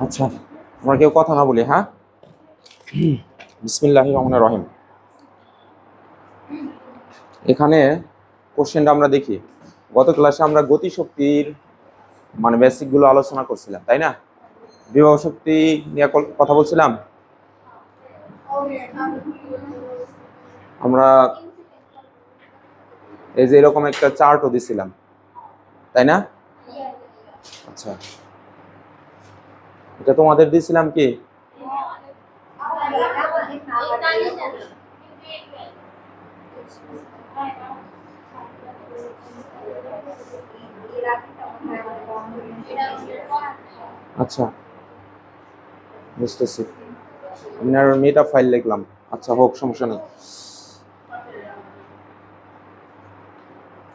আচ্ছা, আমরা কেউ কথা না বলি, হ্যাঁ। বিসমিল্লাহির রহমানির রহিম। এখানে কোশ্চেনটা আমরা দেখি। গত ক্লাসে আমরা গতিশক্তির মানে বেসিকগুলো আলোচনা করছিলাম, তাই না? বিভব শক্তি নিয়ে কথা বলছিলাম। আমরা এই যে এরকম একটা চার্টও দিছিলাম, তাই না? আচ্ছা, এটা তোমাদের দিছিলাম কি? আচ্ছা, বুঝতেছি। আপনার মেটা ফাইল লিখলাম। আচ্ছা, হোক, সমস্যা নেই।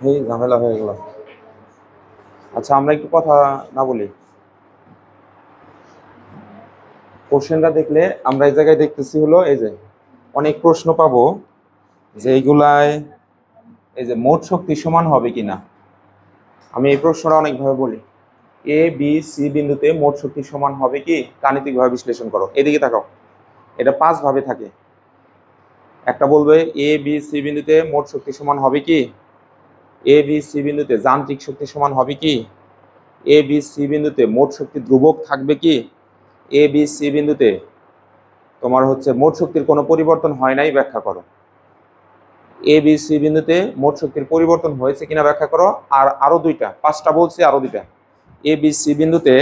এই ঝামেলা হয়ে গেল। আচ্ছা, আমরা একটু কথা না বলি। কোশ্চেনটা দেখলে আমরা এই জায়গায় দেখতেছি হলো এই যে অনেক প্রশ্ন পাবো যে এইগুলায় এই যে মোট শক্তি সমান হবে কিনা। আমি এই প্রশ্নটা অনেকভাবে বলি, এ বি সি বিন্দুতে মোট শক্তি সমান হবে কি, গাণিতিকভাবে বিশ্লেষণ করো। এদিকে তাকাও, এটা 5 ভাবে থাকে। একটা বলবে এ বি সি বিন্দুতে মোট শক্তি সমান হবে কি, এ বি সি বিন্দুতে যান্ত্রিক শক্তি সমান হবে কি, এ বি সি বিন্দুতে মোট শক্তি ধ্রুবক থাকবে কি, এ বি সি বিন্দুতে তোমার হচ্ছে মোট শক্তির কোনো পরিবর্তন হয় নাই ব্যাখ্যা করো, এ বি সি বিন্দুতে মোট শক্তির পরিবর্তন হয়েছে কিনা ব্যাখ্যা করো। আর আরো দুইটা, 5টা বলছি, আরো দুইটা, এ বি সি বিন্দুতে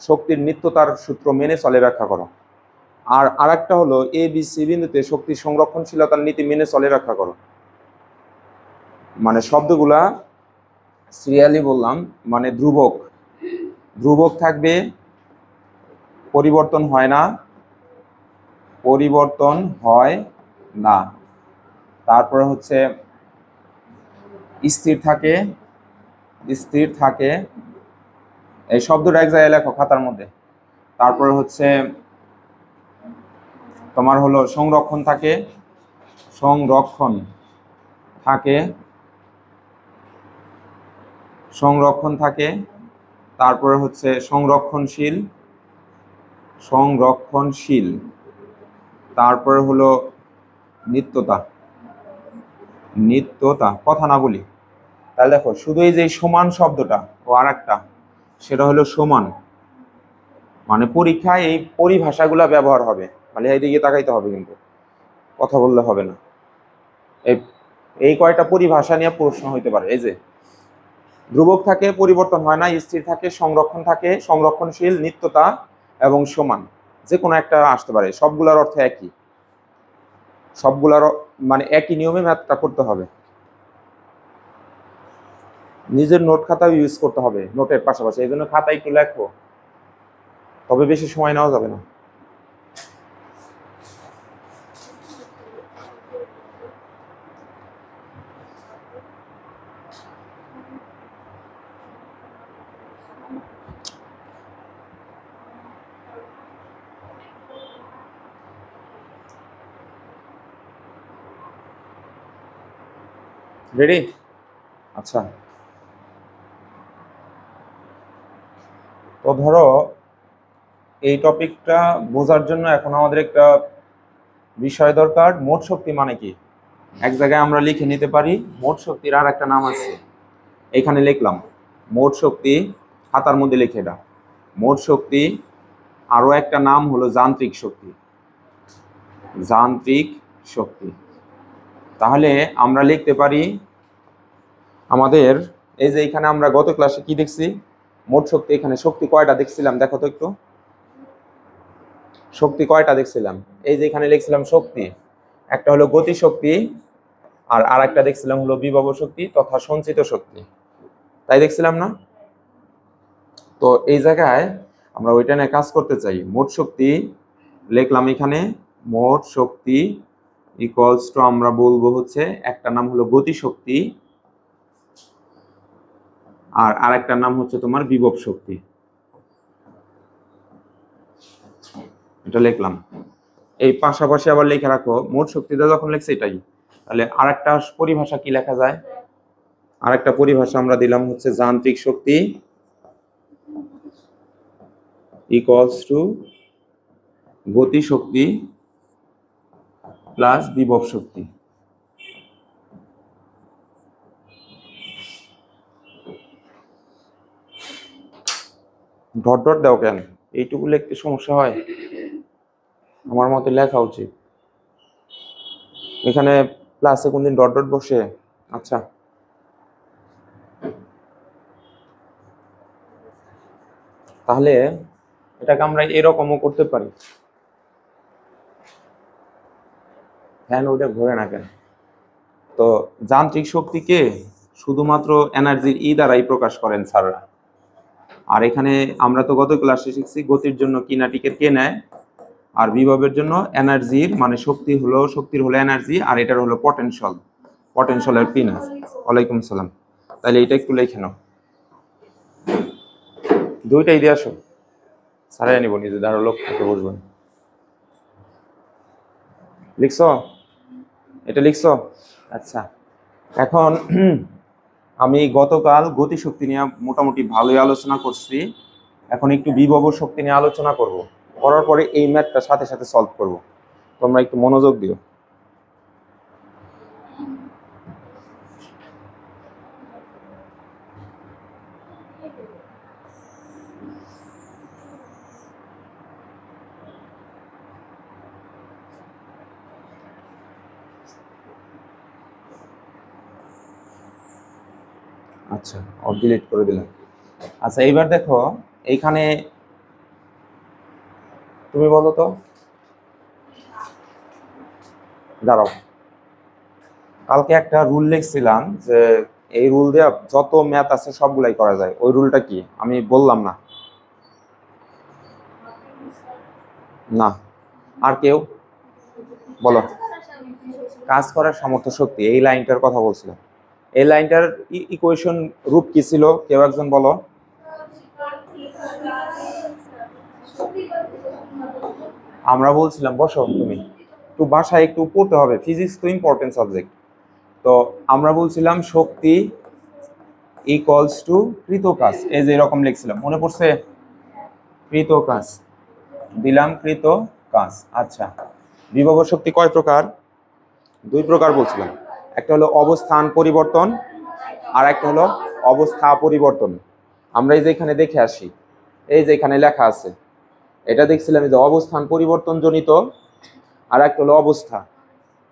শক্তির নিত্যতার সূত্র মেনে চলে ব্যাখ্যা করো। আর আরেকটা হলো এ বি সি বিন্দুতে শক্তির সংরক্ষণশীলতার নীতি মেনে চলে ব্যাখ্যা করো। মানে শব্দগুলা সিরিয়ালি বললাম, মানে ধ্রুবক, ধ্রুবক থাকবে, পরিবর্তন হয় না, পরিবর্তন হয় না। তারপরে হচ্ছে স্থির থাকে, স্থির থাকে, এই শব্দটা এক জায়গায় লেখো খাতার মধ্যে। তারপরে হচ্ছে তোমার হলো সংরক্ষণ থাকে, সংরক্ষণ থাকে, সংরক্ষণ থাকে। তারপরে হচ্ছে সংরক্ষণশীল, সংরক্ষণশীল। তারপরে হলো নিত্যতা, নিত্যতা। কথা না বলি। তাহলে দেখো, শুধু এই যে সমান শব্দটা ও আর একটা, সেটা হলো সমান, মানে পরীক্ষায় এই পরিভাষাগুলো ব্যবহার হবে, মানে এইদিকে তাকাইতে হবে, কিন্তু কথা বললে হবে না। এই কয়টা পরিভাষা নিয়ে প্রশ্ন হইতে পারে। এই যে ধ্রুবক থাকে, পরিবর্তন হয় না, স্থির থাকে, সংরক্ষণ থাকে, সংরক্ষণশীল, নিত্যতা এবং সমান, যে কোনো একটা আসতে পারে। সবগুলোর অর্থ একই, সবগুলোর মানে একই নিয়মে ম্যাথটা করতে হবে। নিজের নোট খাতাও ইউজ করতে হবে নোটের পাশাপাশি, এই জন্য খাতা একটু লেখো, তবে বেশি সময় নেওয়া যাবে না। রেডি? আচ্ছা, তো ধরো এই টপিকটা বোঝার জন্য এখন আমাদের একটা বিষয় দরকার, মোট শক্তি মানে কি। এক জায়গায় আমরা লিখে নিতে পারি, মোট শক্তির আর একটা নাম আছে, এখানে লিখলাম মোট শক্তি, খাতার মধ্যে লিখে দাও। মোট শক্তি আরো একটা নাম হলো যান্ত্রিক শক্তি, যান্ত্রিক শক্তি। তাহলে আমরা লিখতে পারি আমাদের, এই যে এখানে আমরা গত ক্লাসে কি দেখছি, মোট শক্তি। এখানে শক্তি কয়টা দেখছিলাম দেখো তো একটু, শক্তি কয়টা দেখছিলাম। এই যে এখানে লিখছিলাম শক্তি, একটা হলো গতি শক্তি, আর আরেকটা দেখছিলাম হলো বিভব শক্তি তথা সঞ্চিত শক্তি, তাই দেখছিলাম না? তো এই জায়গায় আমরা ওইটা নিয়ে কাজ করতে চাই। মোট শক্তি লিখলাম এখানে, মোট শক্তি ইকুয়ালস টু আমরা বলবো হচ্ছে একটা নাম হলো গতি শক্তি, আর আরেকটার নাম হচ্ছে তোমার বিভব শক্তি। এটা লিখলাম। এই পাশাপাশি আবার লিখে রাখো, মোট শক্তিটা যখন লিখছে এটাই, তাহলে আরেকটা পরিভাষা কি লেখা যায়? আরেকটা পরিভাষা আমরা দিলাম হচ্ছে যান্ত্রিক শক্তি ইকুয়ালস টু গতি শক্তি প্লাস বিভব শক্তি। ডট ডট দাও কেন? এইটুকু লিখতে সমস্যা হয়? আমার মতে লেখা উচিত। এখানে প্লাসে কোনদিন ডট ডট বসে? আচ্ছা, তাহলে এটাকে আমরা এরকমও করতে পারি। ফ্যান ওটা ঘোরে না কেন? তো যান্ত্রিক শক্তিকে শুধুমাত্র এনার্জির দ্বারাই প্রকাশ করেন স্যাররা। আর এখানে আমরা তো গত ক্লাসে শিখছি গতির জন্য কিনেটিকের কে নেয়, আর বিভবের জন্য এনার্জির মানে শক্তির হলো এনার্জি, আর এটার হলো পটেনশিয়ালের পি নেয়। ওয়ালাইকুম সালাম। তাহলে এটা একটু লিখে নাও, দুইটাই দিয়ে আসো, সারাই নিব নিজে, আরো লোক থেকে বসবেন। লিখছো? এটা লিখছো? আচ্ছা, এখন আমি গতকাল গতিশক্তি নিয়ে মোটামুটি ভালোই আলোচনা করছি, এখন একটু বিভব শক্তি নিয়ে আলোচনা করব, করার পরে এই ম্যাথটা সাথে সাথে সলভ করব। তোমরা একটু মনোযোগ দিও। আচ্ছা, অফ ডিলিট করে দিলাম। আচ্ছা, এইবার দেখো এইখানে তুমি বলো তো, দাঁড়াও, কালকে একটা রুল লিখছিলাম যে এই রুল দিয়ে যত ম্যাথ আছে সবগুলাই করা যায়। ওই রুলটা কি আমি বললাম না? না, আর কেউ বলো। কাজ করার সামর্থ্য শক্তি, এই লাইনটার কথা বলছিলাম। এই লাইনটার ইকুয়েশন রূপ কি ছিল? কেউ একজন বলো। আমরা বলছিলাম, বসো তুমি, একটু বাসায় একটু পড়তে হবে, ফিজিক্স তো ইম্পর্টেন্ট সাবজেক্ট। তো আমরা বলছিলাম শক্তি ইকুয়ালস টু কৃত কাজ, এই যে এরকম লিখছিলাম, মনে পড়ছে? কৃত কাজ দিলাম, কৃত কাজ। আচ্ছা, বিভব শক্তি কয় প্রকার? দুই প্রকার বলছিলাম, একটা হলো অবস্থান পরিবর্তন আর একটা হলো অবস্থা পরিবর্তন। আমরা এই যে এখানে দেখে আসি, এই যে এখানে লেখা আছে, এটা দেখছিলাম যে অবস্থান পরিবর্তন জনিত, আর একটা হলো অবস্থা।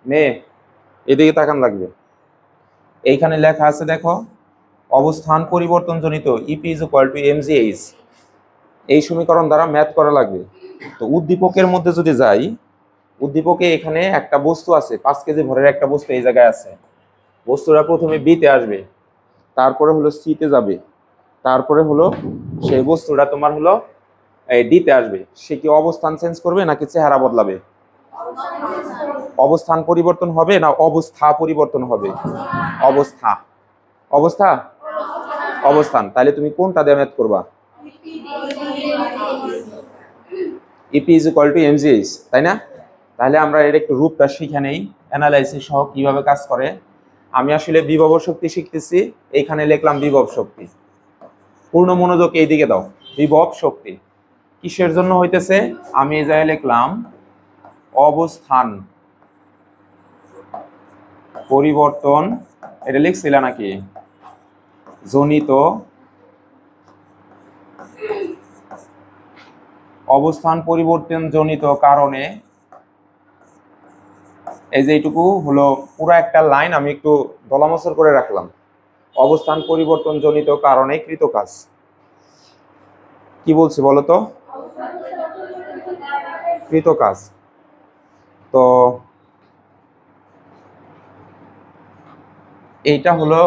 মেয়ে এদিকে তাকান লাগবে, এইখানে লেখা আছে দেখো, অবস্থান পরিবর্তন জনিত EP is equal to MGH. এই সমীকরণ দ্বারা ম্যাথ করা লাগবে। তো উদ্দীপকের মধ্যে যদি যাই, উদ্দীপকে এখানে একটা বস্তু আছে, 5 কেজি ভরের একটা বস্তু এই জায়গায় আছে। বস্তুটা প্রথমে বিতে আসবে, তারপরে হলো সিতে যাবে, তারপরে হলো সেই বস্তুটা তোমার হলো ডিতে আসবে। সে কি অবস্থান চেঞ্জ করবে নাকি চেহারা বদলাবে? অবস্থান পরিবর্তন হবে না অবস্থা পরিবর্তন হবে? অবস্থা। অবস্থা, অবস্থান। তাহলে তুমি কোনটা দিয়ে ম্যাথ করবা? EP is equal to MGH, তাই না? তাহলে আমরা এর একটু রূপটা শিখে নেই, অ্যানালাইসিস সহ কিভাবে কাজ করে। আমি আসলে বিভব শক্তি শিখতেছি, এইখানে লিখলাম বিভব শক্তি। পূর্ণ মনোযোগ এই দিকে দাও। বিভব শক্তি কিসের জন্য হইতেছে? আমি এই জায়গায় লিখলাম অবস্থান পরিবর্তন, এটা লিখছিল নাকি? জনিত অবস্থান পরিবর্তন জনিত কারণে, এই যে এইটুকু হলো পুরো একটা লাইন আমি একটু দলামসর করে রাখলাম। অবস্থান পরিবর্তন জনিত কারণে কৃত কাজ। কি বলছি বলো তো? কৃত কাজ। তো এইটা হলো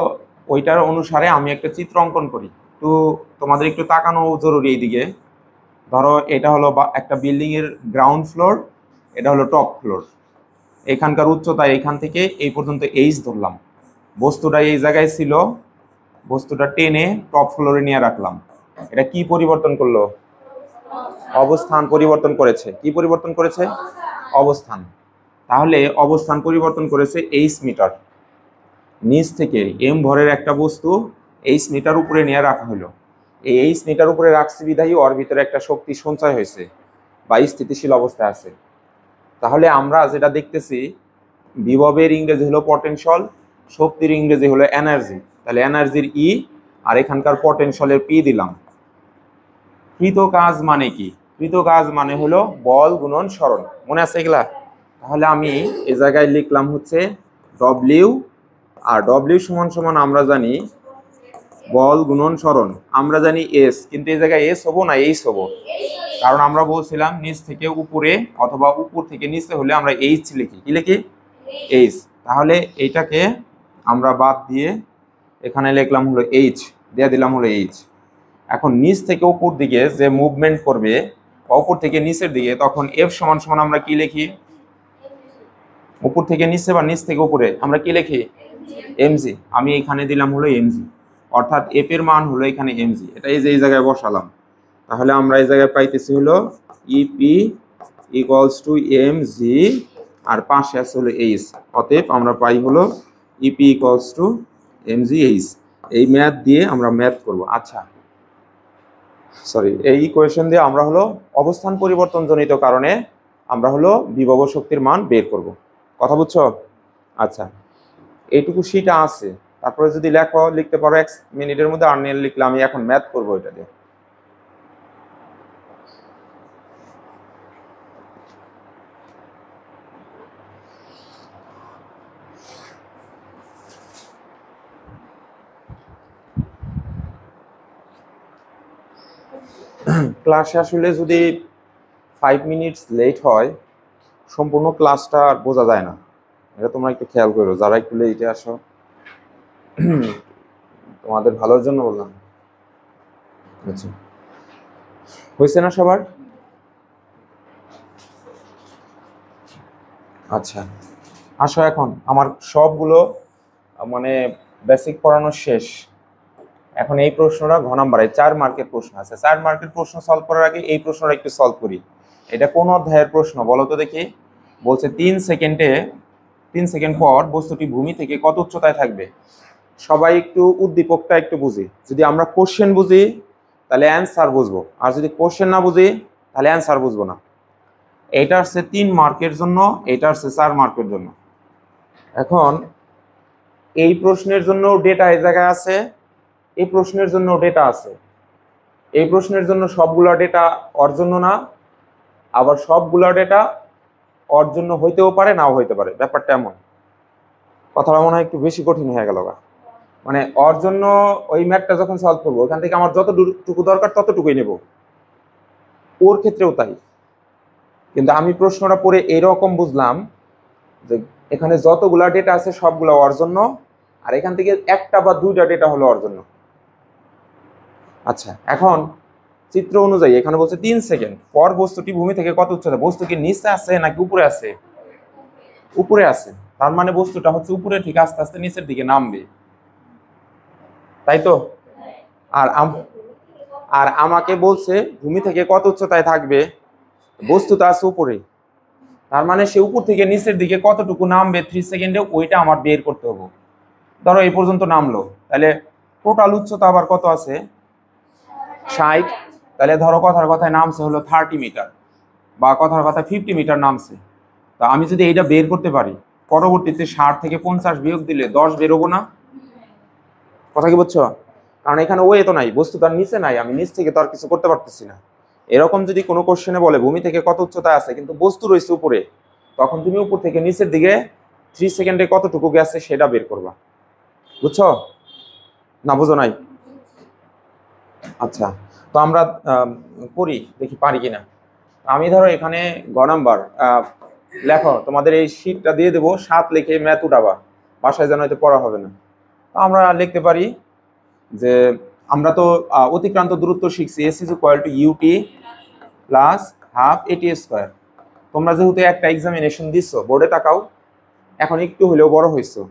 ওইটার অনুসারে আমি একটা চিত্র অঙ্কন করি, তো তোমাদের একটু তাকানো জরুরি। এইদিকে ধরো, এটা হলো একটা বিল্ডিং এর গ্রাউন্ড ফ্লোর, এটা হলো টপ ফ্লোর। এখানকার উচ্চতা এইখান থেকে এই পর্যন্ত এইচ ধরলাম। বস্তুটা এই জায়গায় ছিল, বস্তুটা টেনে টপ ফ্লোরে নিয়ে রাখলাম। এটা কি পরিবর্তন করলো? অবস্থান পরিবর্তন করেছে। কি পরিবর্তন করেছে? অবস্থান। তাহলে অবস্থান পরিবর্তন করেছে এইচ মিটার। নিচ থেকে এম ভরের একটা বস্তু এইচ মিটার উপরে নিয়ে রাখা হলো। এই এইচ মিটার উপরে রাখছি বিধায়ী ওর ভিতরে একটা শক্তি সঞ্চয় হয়েছে বা স্থিতিশীল অবস্থায় আছে। তাহলে আমরা যেটা দেখতেছি, বিভবের ইংরেজি হলো পটেনশিয়াল, শক্তির ইংরেজি হলো এনার্জি। তাহলে এনার্জির ই আর এখানকার পটেনশিয়ালের পি দিলাম। কৃত কাজ মানে কি? কৃত কাজ মানে হলো বল গুণন সরণ, মনে আছে এগুলা? তাহলে আমি এই জায়গায় লিখলাম হচ্ছে ডব্লিউ, আর ডব্লিউ সমান সমান আমরা জানি বল গুণন সরণ, আমরা জানি এস, কিন্তু এই জায়গায় এস হবো না এইচ হবো, কারণ আমরা বলছিলাম নিচ থেকে উপরে অথবা উপর থেকে নিচে হলে আমরা এইচ লিখি। কি লিখি? এইচ। তাহলে এইটাকে আমরা বাদ দিয়ে এখানে লিখলাম হলো এইচ, দিয়ে দিলাম হলো এইচ। এখন নিচ থেকে উপর দিকে যে মুভমেন্ট করবে, উপর থেকে নিচের দিকে, তখন এফ সমান সমান আমরা কি লিখি? উপর থেকে নিচে বা নিচ থেকে উপরে আমরা কি লিখি? এমজি। আমি এখানে দিলাম হলো এমজি, অর্থাৎ এফ এর মান হলো এখানে এমজি। এটা এই যে এই জায়গায় বসালাম। তাহলে আমরা এই জায়গায় পাইতেছি হলো EP equals to M G, আর পাশে আছে হলো এইচ। অতএব আমরা পাই হলো EP equals to M G H. এই ম্যাথ দিয়ে আমরা ম্যাথ করব। আচ্ছা সরি, এই ইকুয়েশন দিয়ে আমরা হলো অবস্থান পরিবর্তনজনিত কারণে আমরা হলো বিভব শক্তির মান বের করব। কথা বুঝছো? আচ্ছা, এইটুকু শীটা আছে। তারপরে যদি লেখো লিখতে পারো 1 মিনিটের মধ্যে, আর নিয়ে লিখলে আমি এখন ম্যাথ করবো এটা দিয়ে। ক্লাসে আসলে যদি 5 মিনিটস লেট হয়, সম্পূর্ণ ক্লাসটা আর বোঝা যায় না। এটা তোমরা একটু খেয়াল করো, যারা একটু লেটে আসো, তোমাদের ভালোর জন্য বললাম। আচ্ছা, হয়েছে না সবার? আচ্ছা আসো, এখন আমার সবগুলো মানে বেসিক পড়ানো শেষ। এখন এই প্রশ্নটা ঘ নাম্বারে 4 মার্কের প্রশ্ন আছে। 4 মার্কের প্রশ্ন সলভ করার আগে এই প্রশ্নটা একটু সলভ করি। এটা কোন অধ্যায়ের প্রশ্ন বলো তো দেখি? বলছে 3 সেকেন্ড পর বস্তুটি ভূমি থেকে কত উচ্চতায় থাকবে। সবাই একটু উদ্দীপকটা একটু বুঝি। যদি আমরা কোশ্চেন বুঝি তাহলে অ্যান্সার বুঝবো, আর যদি কোশ্চেন না বুঝি তাহলে অ্যান্সার বুঝবো না। এটা হচ্ছে 3 মার্কের জন্য, এটা হচ্ছে 4 মার্কের জন্য। এখন এই প্রশ্নের জন্য ডেটা এই জায়গায় আছে, এই প্রশ্নের জন্য ডেটা আছে। এই প্রশ্নের জন্য সবগুলা ডেটা ওর জন্য না, আবার সবগুলা ডেটা ওর জন্য হইতেও পারে, নাও হইতে পারে। ব্যাপারটা এমন। কথাটা মনে হয় একটু বেশি কঠিন হয়ে গেল। মানে ওর জন্য ওই ম্যাথটা যখন সলভ করবো, ওখান থেকে আমার যতটুকু দরকার ততটুকুই নেব, ওর ক্ষেত্রেও তাই। কিন্তু আমি প্রশ্নটা পড়ে এরকম বুঝলাম যে এখানে যতগুলা ডেটা আছে সবগুলা ওর জন্য, আর এখান থেকে একটা বা দুইটা ডেটা হলো ওর জন্য। আচ্ছা, এখন চিত্র অনুযায়ী এখানে বলছে 3 সেকেন্ড পর বস্তুটি ভূমি থেকে কত উচ্চতা। বস্তু কি নিচে আছে নাকি উপরে আছে? উপরে আছে। তার মানে বস্তুটা হচ্ছে উপরে ঠিক আস্তে আস্তে নিচের দিকে নামবে, তাই তো? আর আমাকে বলছে ভূমি থেকে কত উচ্চতায় থাকবে, বস্তুটা আছে উপরে। তার মানে সে উপর থেকে নিচের দিকে কতটুকু নামবে 3 সেকেন্ডে, ওইটা আমার বের করতে হবে। ধরো এই পর্যন্ত নামলো, তাহলে টোটাল উচ্চতা আবার কত আছে? 60। তাহলে ধরো কথার কথায় নামছে হলো 30 মিটার, বা কথার কথা 50 মিটার নামছে। তা আমি যদি এইটা বের করতে পারি, পরবর্তীতে 60 থেকে 50 বিয়োগ দিলে 10 বেরোবো না? কথা কি বুঝছো? কারণ এখানে ওয়ে তো নাই, বস্তু তার নিচে নাই, আমি নিচ থেকে তো আর কিছু করতে পারতেছি না। এরকম যদি কোনো কোশ্চেনে বলে ভূমি থেকে কত উচ্চতায় আছে কিন্তু বস্তু রয়েছে উপরে, তখন তুমি উপর থেকে নিচের দিকে 3 সেকেন্ডে কতটুকু গেছে সেটা বের করবা। বুঝছো না বুঝো নাই? আচ্ছা, তো আমরা করি, দেখি পারি কিনা। আমি ধরো এখানে গ নাম্বার লেখো, তোমাদের এই শীটটা দিয়ে দেবো, 7 লিখে ম্যাথ উঠাবা, বাসায় যেন হয়তো পড়া হবে না। তো আমরা লিখতে পারি যে আমরা তো অতিক্রান্ত দূরত্ব শিখছি, S is equal to UT plus half AT square. তোমরা যেহেতু একটা এক্সামিনেশন দিচ্ছ, বোর্ডে তাকাও, এখন একটু হলেও বড় হয়েছো।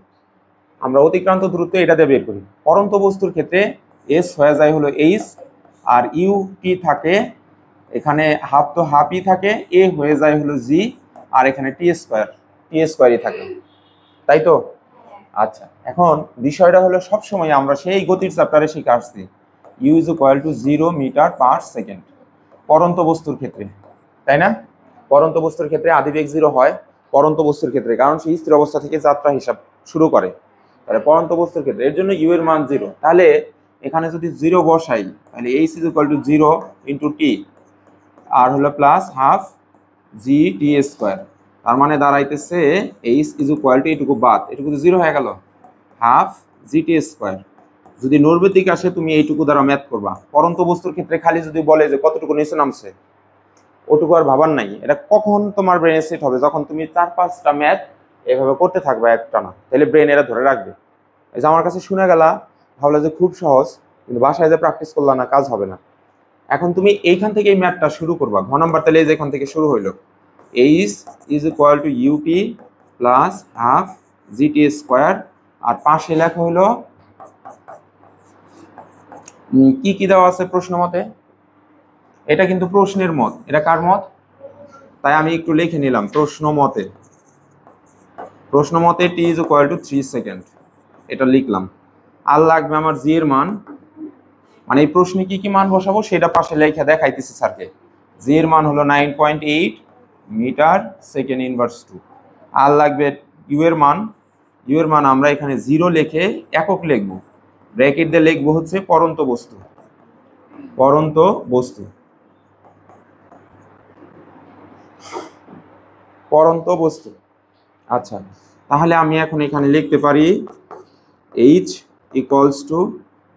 আমরা অতিক্রান্ত দূরত্ব এটা দিয়ে বের করি। পরন্ত বস্তুর ক্ষেত্রে এস হয়ে যায় হলো এইচ, আর ইউটি থাকে এখানে হাফ, তো হাফই থাকে, এ হয়ে যায় হলো জি, আর এখানে টি স্কোয়ার। টি স্কোয়ারই থাকে, তাই তো? আচ্ছা, এখন বিষয়টা হলো সবসময় আমরা সেই গতির চ্যাপ্টারে শিখে আসছি U is equal to 0 meter per second পরন্ত বস্তুর ক্ষেত্রে, তাই না? পরন্ত বস্তুর ক্ষেত্রে আদিবেগ 0 হয় পরন্ত বস্তুর ক্ষেত্রে, কারণ সেই স্থির অবস্থা থেকে যাত্রা হিসাব শুরু করে। তাহলে পরন্ত বস্তুর ক্ষেত্রে এর জন্য ইউ এর মান 0। তাহলে এখানে যদি 0 বসাই তাহলে H is equal to 0 into T আর হলো plus half G T square. তার মানে দাঁড়াইতেছে এইচ ইজ ইকুয়াল টু এটুকু বাদ, এটুকু তো 0 হয়ে গেল, হাফ জি টি স্কোয়ার। যদি নৈর্ব্যতিক আসে তুমি এইটুকু দ্বারা ম্যাথ করবা। পরন্ত বস্তুর ক্ষেত্রে খালি যদি বলে যে কতটুকু নিচে নামছে, ওটুকু আর ভাবার নাই। এটা কখন তোমার ব্রেনে সেট হবে? যখন তুমি 4-5টা ম্যাথ এভাবে করতে থাকবে একটানা, তাহলে ব্রেন এরা ধরে রাখবে। এই যে আমার কাছে শুনে গেলা, ভাবলে যে খুব সহজ, কিন্তু বাসায় যে প্র্যাকটিস করলা না, কাজ হবে না। এখন তুমি এইখান থেকে এই ম্যাথটা শুরু করবা। ঘ নাম্বার তাহলে এই যে এখান থেকে শুরু হইলো, H is equal to UT plus half GT square, আর পাশে লেখা হইলো কি কি দেওয়া আছে প্রশ্ন মতে। এটা কিন্তু প্রশ্নের মত, এটা কার মত? তাই আমি একটু লিখে নিলাম প্রশ্ন মতে। প্রশ্ন মতে টি ইজ ইকুয়াল টু 3 সেকেন্ড, এটা লিখলাম। আর লাগবে আমার জি এর মান, মানে এই প্রশ্নে কি কি মান বসাবো সেটা পাশে লেখা দেখাইতেছি স্যারকে। জি এর মান হলো 9.8 মিটার সেকেন্ড ইনভার্স 2। আর লাগবে ইউ এর মান, ইউ এর মান আমরা এখানে 0 লিখে একক লিখবো, ব্র্যাকেট দিয়ে লিখবো হচ্ছে পরন্ত বস্তু, পরন্ত বস্তু, পরন্ত বস্তু। আচ্ছা, তাহলে আমি এখন এখানে লিখতে পারি এইচ ইকুয়ালস টু,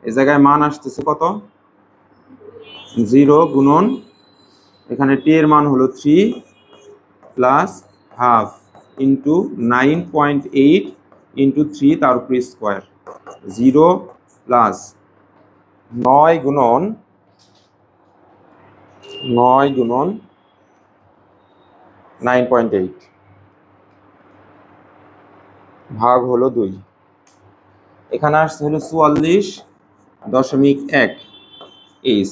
এই জায়গায় মান আসতেছে কত? 0 গুণন এখানে টি এর মান হলো 3 প্লাস হাফ ইন্টু 9.8 ইন্টু 3 তার উপরে স্কোয়ার, 0 প্লাস 9 গুণন 9.8 ভাগ হলো 2। এখানে আসছে হলো 44.1 এইচ।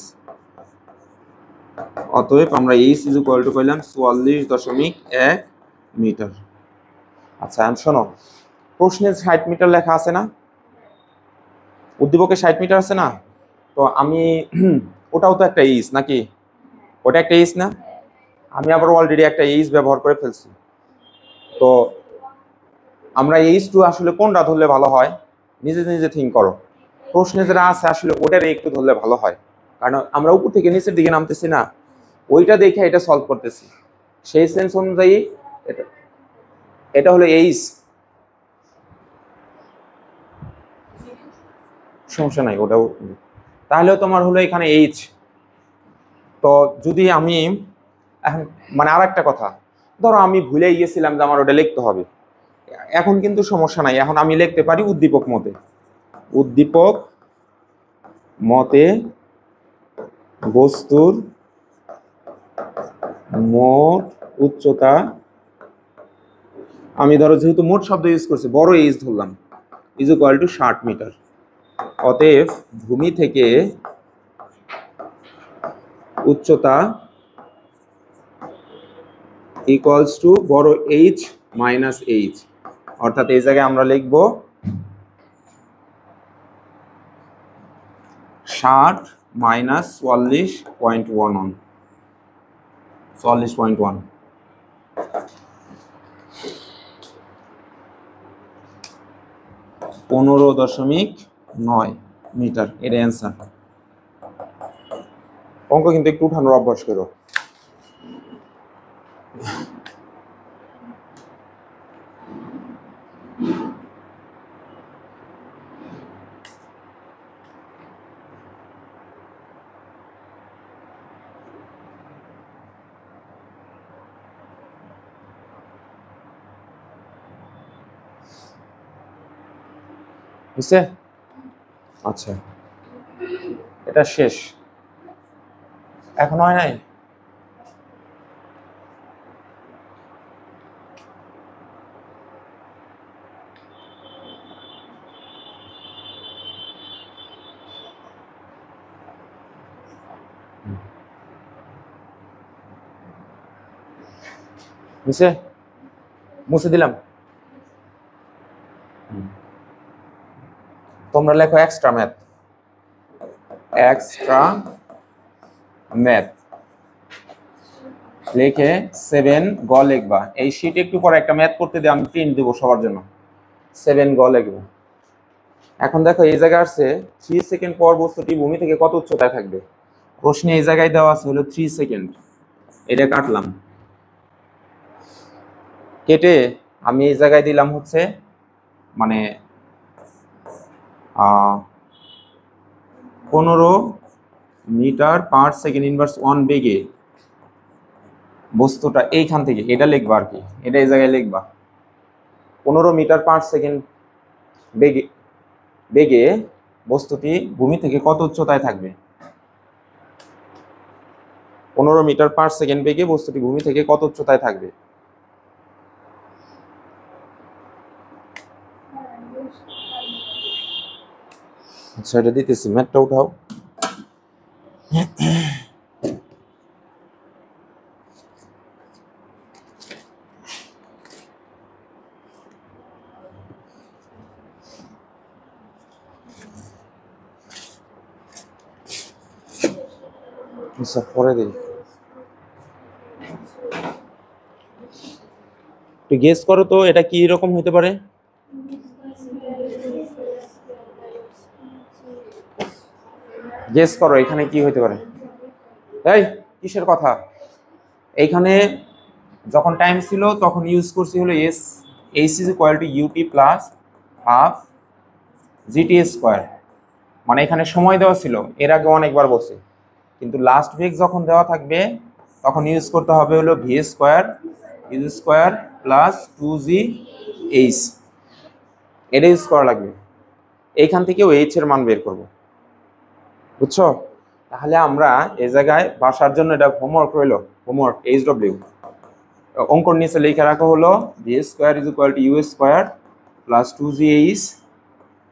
অতএব আমরা এইচ ইজ ইকুয়াল টু পেলাম 44.1 মিটার। আচ্ছা শোনো, প্রশ্নে 60 মিটার লেখা আছে না, উদ্দীপকে 60 মিটার আছে না, তো আমি ওটাও তো একটা এইচ নাকি? ওটা একটা এইচ না? আমি আবার অলরেডি একটা এইচ ব্যবহার করে ফেলছি। তো আমরা এইচ টু আসলে কোনটা ধরলে ভালো হয়? নিজে নিজে থিঙ্ক করো। প্রশ্নে যেটা আছে আসলে ওটারে একটু ধরলে ভালো হয়, কারণ আমরা উপর থেকে নিচের দিকে নামতেছি না, ওইটা দেখে এটা সলভ করতেছি। সেই সেন্স অনুযায়ী এটা এটা হলো এইচ, সমস্যা নাই ওটাও। তাহলেও তোমার হলো এখানে এইচ। তো যদি আমি এখন মানে আর একটা কথা, ধরো আমি ভুলে গিয়েছিলাম যে আমার ওটা লিখতে হবে, এখন কিন্তু সমস্যা নাই, এখন আমি লিখতে পারি উদ্দীপক মতে। উদ্দীপক মতে বস্তুর মোট উচ্চতা, আমি ধরো যেহেতু মোট শব্দ ইউজ করছি বড় এইচ ধরলাম, ইজ ইকুয়াল টু 60 মিটার। অতএব ভূমি থেকে উচ্চতা ইকুয়ালস টু বড় এইচ মাইনাস এইচ, অর্থাৎ এই জায়গায় আমরা লিখব 60 মাইনাস 44.1, 44.1। 15.9 মিটার এর অ্যান্সার। অঙ্ক কিন্তু একটু উঠানোর অভ্যাস করো। বুঝছে? আচ্ছা, এটা শেষ, এখন হয় নাই? বুঝছে? মুছে দিলাম। তোমরা লেখো এক্সট্রা ম্যাথ, এক্সট্রা ম্যাথ লিখে 7 গ লিখবা। এই শীট একটু পরে একটা ম্যাথ করতে দিয়ে আমি প্রিন্ট দেবো সবার জন্য। 7 গ লিখবো। এখন দেখো এই জায়গায় আসছে 3 সেকেন্ড পর বস্তুটি ভূমি থেকে কত উচ্চতায় থাকবে। প্রশ্নে এই জায়গায় দেওয়া আছে হলো 3 সেকেন্ড। এটা কাটলাম, কেটে আমি এই জায়গায় দিলাম হচ্ছে মানে 15 মিটার পার সেকেন্ড ইনভার্স 1 বেগে বস্তুটা এইখান থেকে এটা লিখবা আর কি, এটা এই জায়গায় লিখবা 15 মিটার পার সেকেন্ড বেগে বেগে বস্তুটি ভূমি থেকে কত উচ্চতায় থাকবে। 15 মিটার পার সেকেন্ড বেগে বস্তুটি ভূমি থেকে কত উচ্চতায় থাকবে। আচ্ছা এটা দিতেছি, ম্যাথটা উঠাও। আচ্ছা পরে দিই, একটু গেস করো তো এটা কি রকম হতে পারে। গেস করো এখানে কি হতে পারে। এই কিসের কথা, এইখানে যখন টাইম ছিল তখন ইউজ করছি হলো S H is equal to UT plus half GT square. মানে এখানে সময় দেওয়া ছিল, এর আগে অনেকবার বলছি, কিন্তু লাস্ট বেগ যখন দেওয়া থাকবে তখন ইউজ করতে হবে হলো V square U square plus 2জি এইচ, এটা ইউজ করা লাগবে। এইখান থেকেও এইচ এর মান বের করব, বুঝছো। তাহলে আমরা এই জায়গায় বাসার জন্য এটা হোমওয়ার্ক রইল, হোমওয়ার্ক এইচ ডব্লিউ অঙ্কর নিচে লিখে রাখা হলো V square is equal to U square plus 2জি এইচ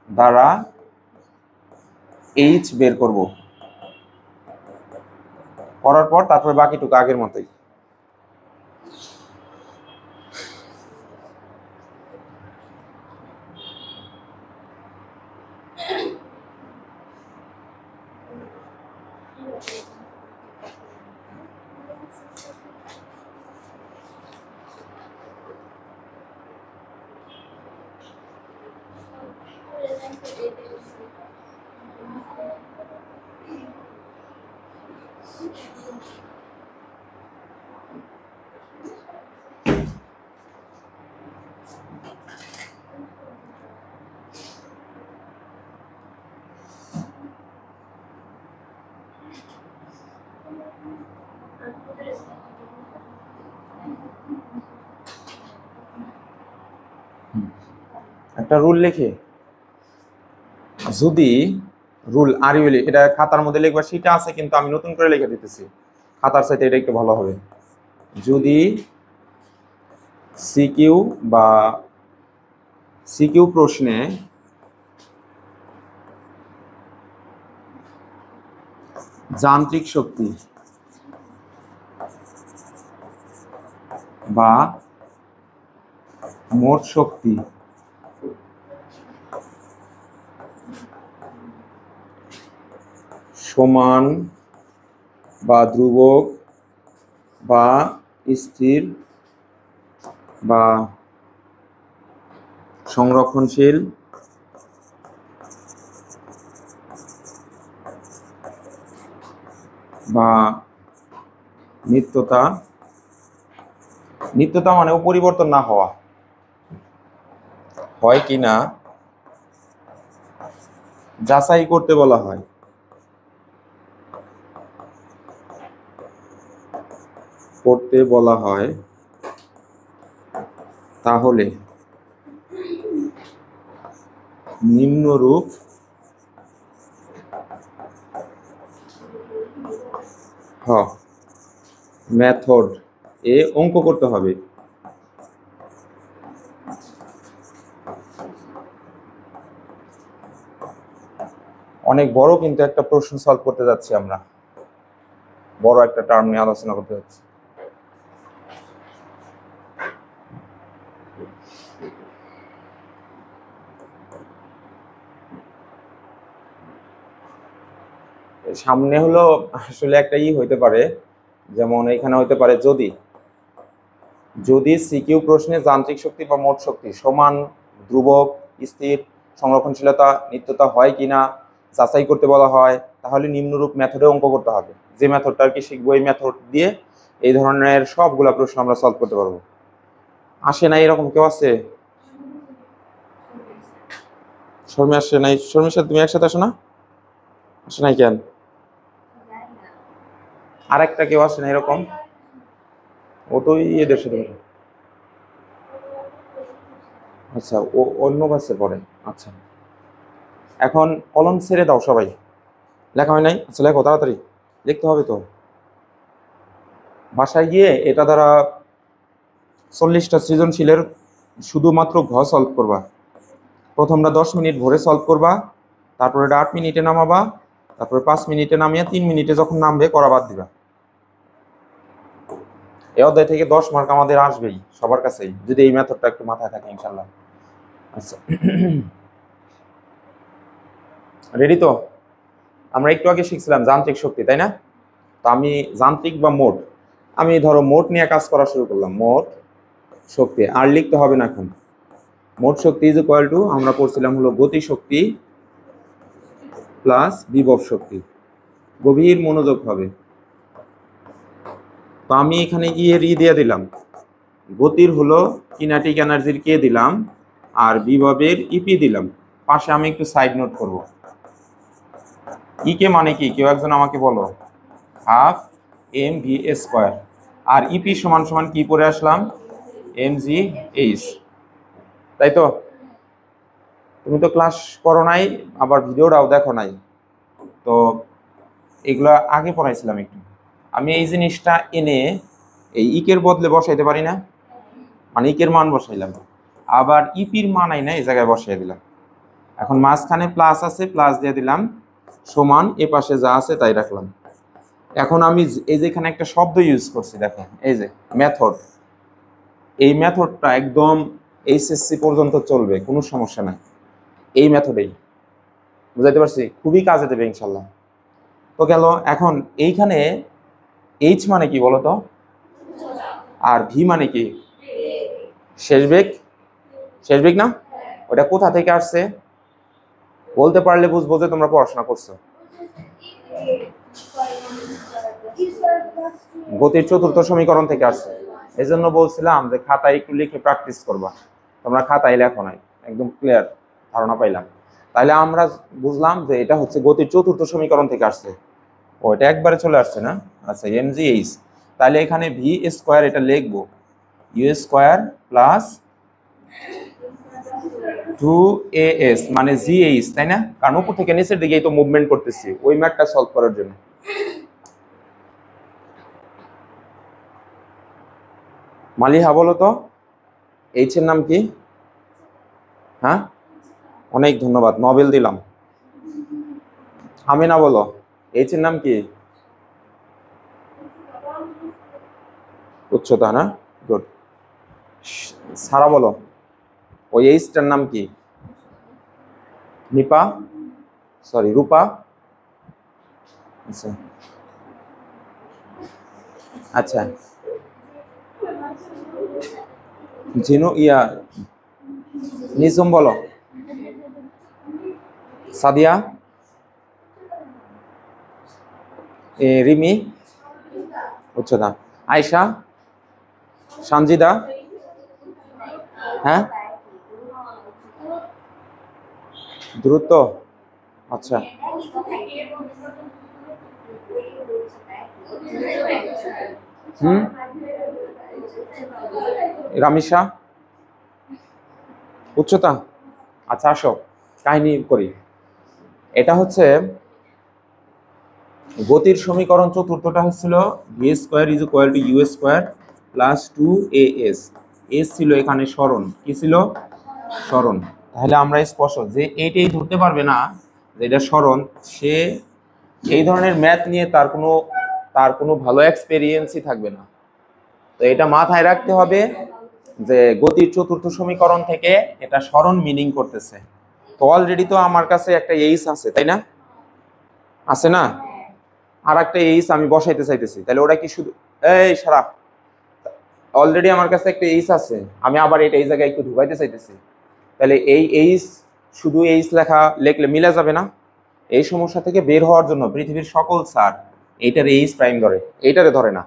দ্বারা এইচ বের করব, করার পর তারপরে বাকিটুকু আগের মতোই। একটা রুল লিখে, যদি রুল আর ইউ, এটা খাতার মধ্যে লিখবা, সেটা আছে কিন্তু আমি নতুন করে লিখে দিতেছি, খাতার সাথে এটা একটু ভালো হবে। যদি সিকিউ বা সিকিউ প্রশ্নে যান্ত্রিক শক্তি বা মোট শক্তি সমান বা ধ্রুবক বা স্থির বা সংরক্ষণশীল বা নিত্যতা, নিত্যতা মানে পরিবর্তন না হওয়া, হয় কিনা যাচাই করতে বলা হয়। করতে বলা হয় তাহলে নিম্নরূপ মেথড এ অঙ্ক করতে হবে। অনেক বড় কিন্তু একটা প্রশ্ন সলভ করতে যাচ্ছি আমরা, বড় একটা টার্ম নিয়ে আলোচনা করতে যাচ্ছি। সামনে হলো আসলে একটা হইতে পারে, যেমন এখানে হইতে পারে যদি যদি সিকিউ প্রশ্নে যান্ত্রিক শক্তি বা মোট শক্তি সমান, ধ্রুবক, স্থির, সংরক্ষণশীলতা, নিত্যতা হয় কিনা যাচাই করতে বলা হয়, তাহলে নিম্নরূপ মেথডে অঙ্ক করতে হবে। যে মেথডটা আর কি শিখবো, এই মেথড দিয়ে এই ধরনের সবগুলা প্রশ্ন আমরা সলভ করতে পারবো। আসে না এরকম কেউ আছে? শর্মী আসে নাই? শর্মীর সাথে তুমি একসাথে আসো না? আসে নাই কেন? আর একটা কেউ আসে না এরকম? ও তো এদের সাথে। আচ্ছা, ও অন্য বাসে পড়ে। আচ্ছা, এখন কলম ছেড়ে দাও সবাই। লেখা হয় নাই? আচ্ছা লেখো তাড়াতাড়ি, লিখতে হবে তো। বাসায় গিয়ে এটা দ্বারা 40টা সৃজনশীলের শুধুমাত্র ঘ সলভ করবা। প্রথমটা 10 মিনিট ভরে সলভ করবা, তারপরে এটা 8 মিনিটে নামাবা, তারপরে 5 মিনিটে নামিয়ে 3 মিনিটে যখন নামবে করা বাদ দিবা। এই অধ্যায় থেকে 10 মার্ক আমাদের আসবেই সবার কাছেই, যদি এই মেথডটা একটু মাথায় থাকে ইনশাল্লাহ। আচ্ছা, রেডি তো? আমরা একটু আগে শিখছিলাম যান্ত্রিক শক্তি, তাই না? তো আমি যান্ত্রিক বা মোট, আমি ধরো মোট নিয়ে কাজ করা শুরু করলাম। মোট শক্তি আর লিখতে হবে না এখন। মোট শক্তি ইজ ইকুয়াল টু, আমরা পড়ছিলাম হলো গতি শক্তি প্লাস বিভব শক্তি। গভীর মনোযোগ হবে। তো আমি এখানে এর দিয়ে দিলাম, গতির হলো কিনেটিক এনার্জির কে দিলাম, আর বিভবের ইপি দিলাম। পাশে আমি একটু সাইড নোট করব। কে মানে কি কেউ একজন আমাকে বলো? Half M V square. আর ইপি সমান সমান কি পড়ে আসলাম? M G H. তাই তো? তুমি তো ক্লাস করো নাই, আবার ভিডিওটাও দেখো নাই, তো এগুলো আগে পড়াইছিলাম একটু। আমি এই জিনিসটা এনে এই ইকের বদলে বসাইতে পারি না? মানে ইকের মান বসাইলাম, আবার ইপির মান আই না এই জায়গায় বসাই দিলাম। এখন মাঝখানে প্লাস আছে, প্লাস দিয়ে দিলাম, সমান এ পাশে যা আছে তাই রাখলাম। এখন আমি এই যে এখানে একটা শব্দ ইউজ করছি, দেখো এই যে মেথড। এই মেথডটা একদম এইচএসসি পর্যন্ত চলবে, কোনো সমস্যা নাই। এই মেথডেই, বুঝাইতে পারছি? খুবই কাজে দেবে ইনশাল্লাহ। তো গেল। এখন এইখানে এইচ মানে কি বলতো, আর ভি মানে কি? শেষ বেগ। শেষ বেগ না? ওটা কোথা থেকে আসছে বলতে পারলে বুঝবো যে তোমরা পড়াশোনা করছো। গতির চতুর্থ সমীকরণ থেকে আসছে। এই জন্য বলছিলাম যে খাতায় একটু লিখে প্র্যাকটিস করবা। তোমরা খাতায় লেখো নাই, একদম ক্লিয়ার ধারণা পাইলাম। তাহলে আমরা বুঝলাম যে এটা হচ্ছে গতির চতুর্থ সমীকরণ থেকে আসছে। ও, এটা একবারে চলে আসছে না? আচ্ছা, এম জি এইচ। তাহলে এখানে ভি স্কোয়ার এটা লিখবো ইউ স্কোয়ার প্লাস 2as মানে জিএইচ, তাই না? কারণ উপর থেকে নিচের দিকেই তো মুভমেন্ট করতেছি ওই ম্যাথটা সলভ করার জন্য। মালিহা বলো তো, এইচ এর নাম কি? হ্যাঁ, অনেক ধন্যবাদ, নোবেল দিলাম। আমিনা বলো, এইচ এর নাম কি? উচ্চতা না? গুড। সারা বলো, ওই এইচটার নাম কি? নিপা, সরি রূপা। আচ্ছা আচ্ছা, জিনু নিজুম বলো, সাদিয়া, রিমি উচ্চতা, আয়শা, সানজিদা, হ্যাঁ দ্রুত। আচ্ছা, রামিশা উচ্চতা। আচ্ছা আসো কাহিনী করি। এটা হচ্ছে গতির সমীকরণ চতুর্থটা হচ্ছিল V square is equal to U square plus 2as। S ছিল এখানে সরণ, কি ছিল? সরণ। তাহলে আমরা স্পষ্ট যে এইটাই ধরতে পারবে না যে এটা সরণ, সে এই ধরনের ম্যাথ নিয়ে তার কোনো ভালো এক্সপেরিয়েন্সই থাকবে না। তো এটা মাথায় রাখতে হবে যে গতির চতুর্থ সমীকরণ থেকে এটা সরণ মিনিং করতেছে। তো অলরেডি তো আমার কাছে একটা এইচ আছে, তাই না? আছে না? আর একটা এইচ আমি বসাইতে চাইতেছি, তাহলে ওটা কি শুধু এই সারা অলরেডি আমার কাছে একটা এইচ আছে, আমি আবার এটা এই জায়গায় একটু ঢুকাইতে চাইতেছি, তাহলে এই এইচ শুধু এইচ লেখা লিখলে মিলা যাবে না। এই সমস্যা থেকে বের হওয়ার জন্য পৃথিবীর সকল স্যার এইটার এইচ প্রাইম ধরে, এইটারে ধরে না।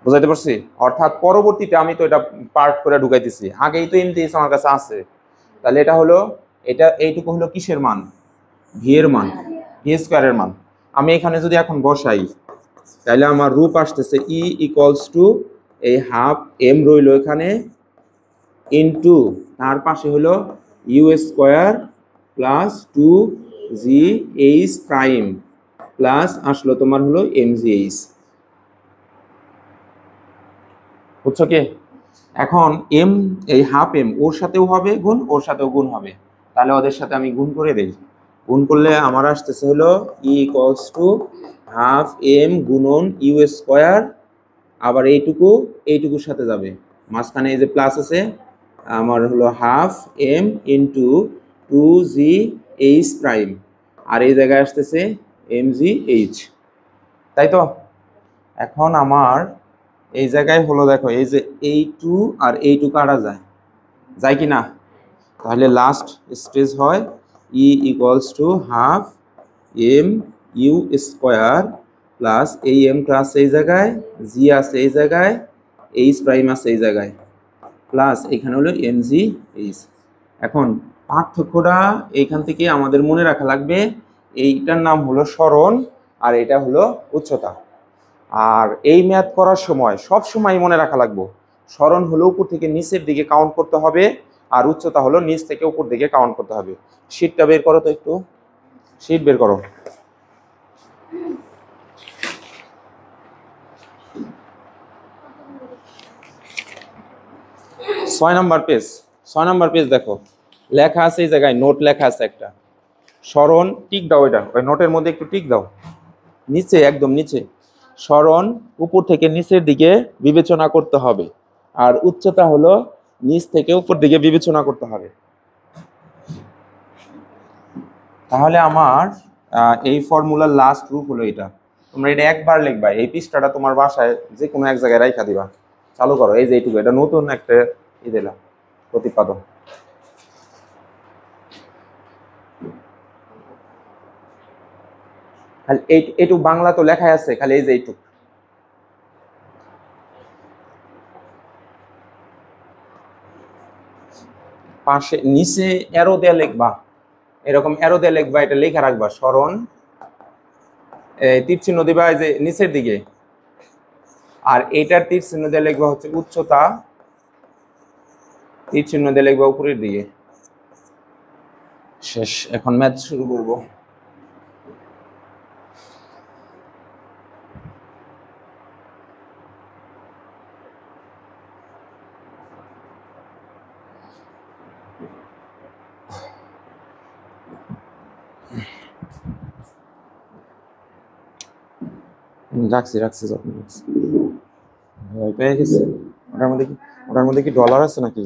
বুঝাইতে পারছি? অর্থাৎ পরবর্তীতে আমি তো এটা পার্ট করে ঢুকাইতেছি, আগেই তো এমটি আমার কাছে আছে। তাহলে এটা হলো, এটা এইটুকু হলো কিসের মান? ভি এর মান, ভি স্কোয়ারের মান। আমি এখানে যদি এখন বসাই, তাহলে আমার রূপ আসতেছে ই ইকুয়ালস টু এই হাফ এম রইল এখানে ইনটু তার পাশে হলো U square plus two G H prime plus আসলো তোমার হলো এম জি এইচ। বুঝছো কি? এখন এম এই হাফ এম ওর সাথেও হবে গুণ, ওর সাথেও গুণ হবে, তাহলে ওদের সাথে আমি গুণ করে দিই। গুণ করলে আমার আসতেছে হলো E equals to half M গুণন ইউ স্কোয়ার, আবার এইটুকু এইটুকুর সাথে যাবে, মাঝখানে এই যে প্লাস আছে, আমার হলো half M into two G H prime, আর এই জায়গায় আসতেছে এম জি এইচ, তাই তো? এখন আমার এই জায়গায় হলো দেখো এই যে এই টু আর এই টু কাটা যায়, যায় কি না? তাহলে লাস্ট স্টেজ হয় E equals to half M U square plus এই এম প্লাস এই জায়গায়, জি আছে এই জায়গায়, এইচ প্রাইম আছে এই জায়গায়, প্লাস এখানে হলো এম জি এইচ। এখন পার্থক্যটা এইখান থেকে আমাদের মনে রাখা লাগবে, এইটার নাম হলো সরণ আর এটা হলো উচ্চতা। আর এই ম্যাথ করার সময় সব সময় মনে রাখা লাগবে, সরণ হলো উপর থেকে নিচের দিকে কাউন্ট করতে হবে, আর উচ্চতা হলো নিচ থেকে উপর দিকে কাউন্ট করতে হবে। শীটটা বের করো তো, একটু শীট বের করো। ছয় নম্বর পেজ, 6 নম্বর পেজ দেখো লেখা আছে এই জায়গায়, নোট লেখা আছে একটা, সরণ টিক দাও, এটা ওই নোটের মধ্যে একটু টিক দাও, নিচে একদম নিচে, সরণ উপর থেকে নিচের দিকে বিবেচনা করতে হবে, আর উচ্চতা হলো নিচ থেকে উপর দিকে বিবেচনা করতে হবে। তাহলে আমার এই ফর্মুলার লাস্ট রূপ হলো এটা। তোমরা এটা একবার লিখবা, এই পৃষ্ঠাটা তোমার বাসায় যে কোনো এক জায়গায় রাইখা দিবা। চালু করো, এই যে এইটুকু, এটা নতুন একটা দিলাম প্রতিপাদন। খালি এইটুক বাংলা তো লেখাই আছে, খালি এই যে এইটুক। পাশে নিচে অ্যারো দিয়ে লিখবা, এরকম অ্যারো দিয়ে লিখবা, এটা লেখা রাখবা, সরণ তীর চিহ্ন দিবা এই যে নিচের দিকে, আর এইটার তীর চিহ্ন দিয়ে লিখবা হচ্ছে উচ্চতা, তীর চিহ্ন দিয়ে লিখবা উপরের দিকে। শেষ, এখন ম্যাথ শুরু করব। রাখছি রাখছি যত্ন রাখছি, ভয় পেয়ে গেছে। ওটার মধ্যে কি ডলার আছে নাকি?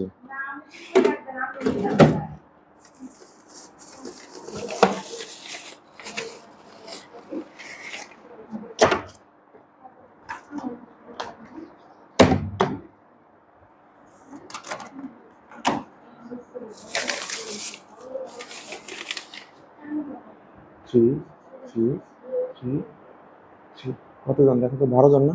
থ্রি থ্রি থ্রি থ্রি কতজন দেখো তো, 12 জন না?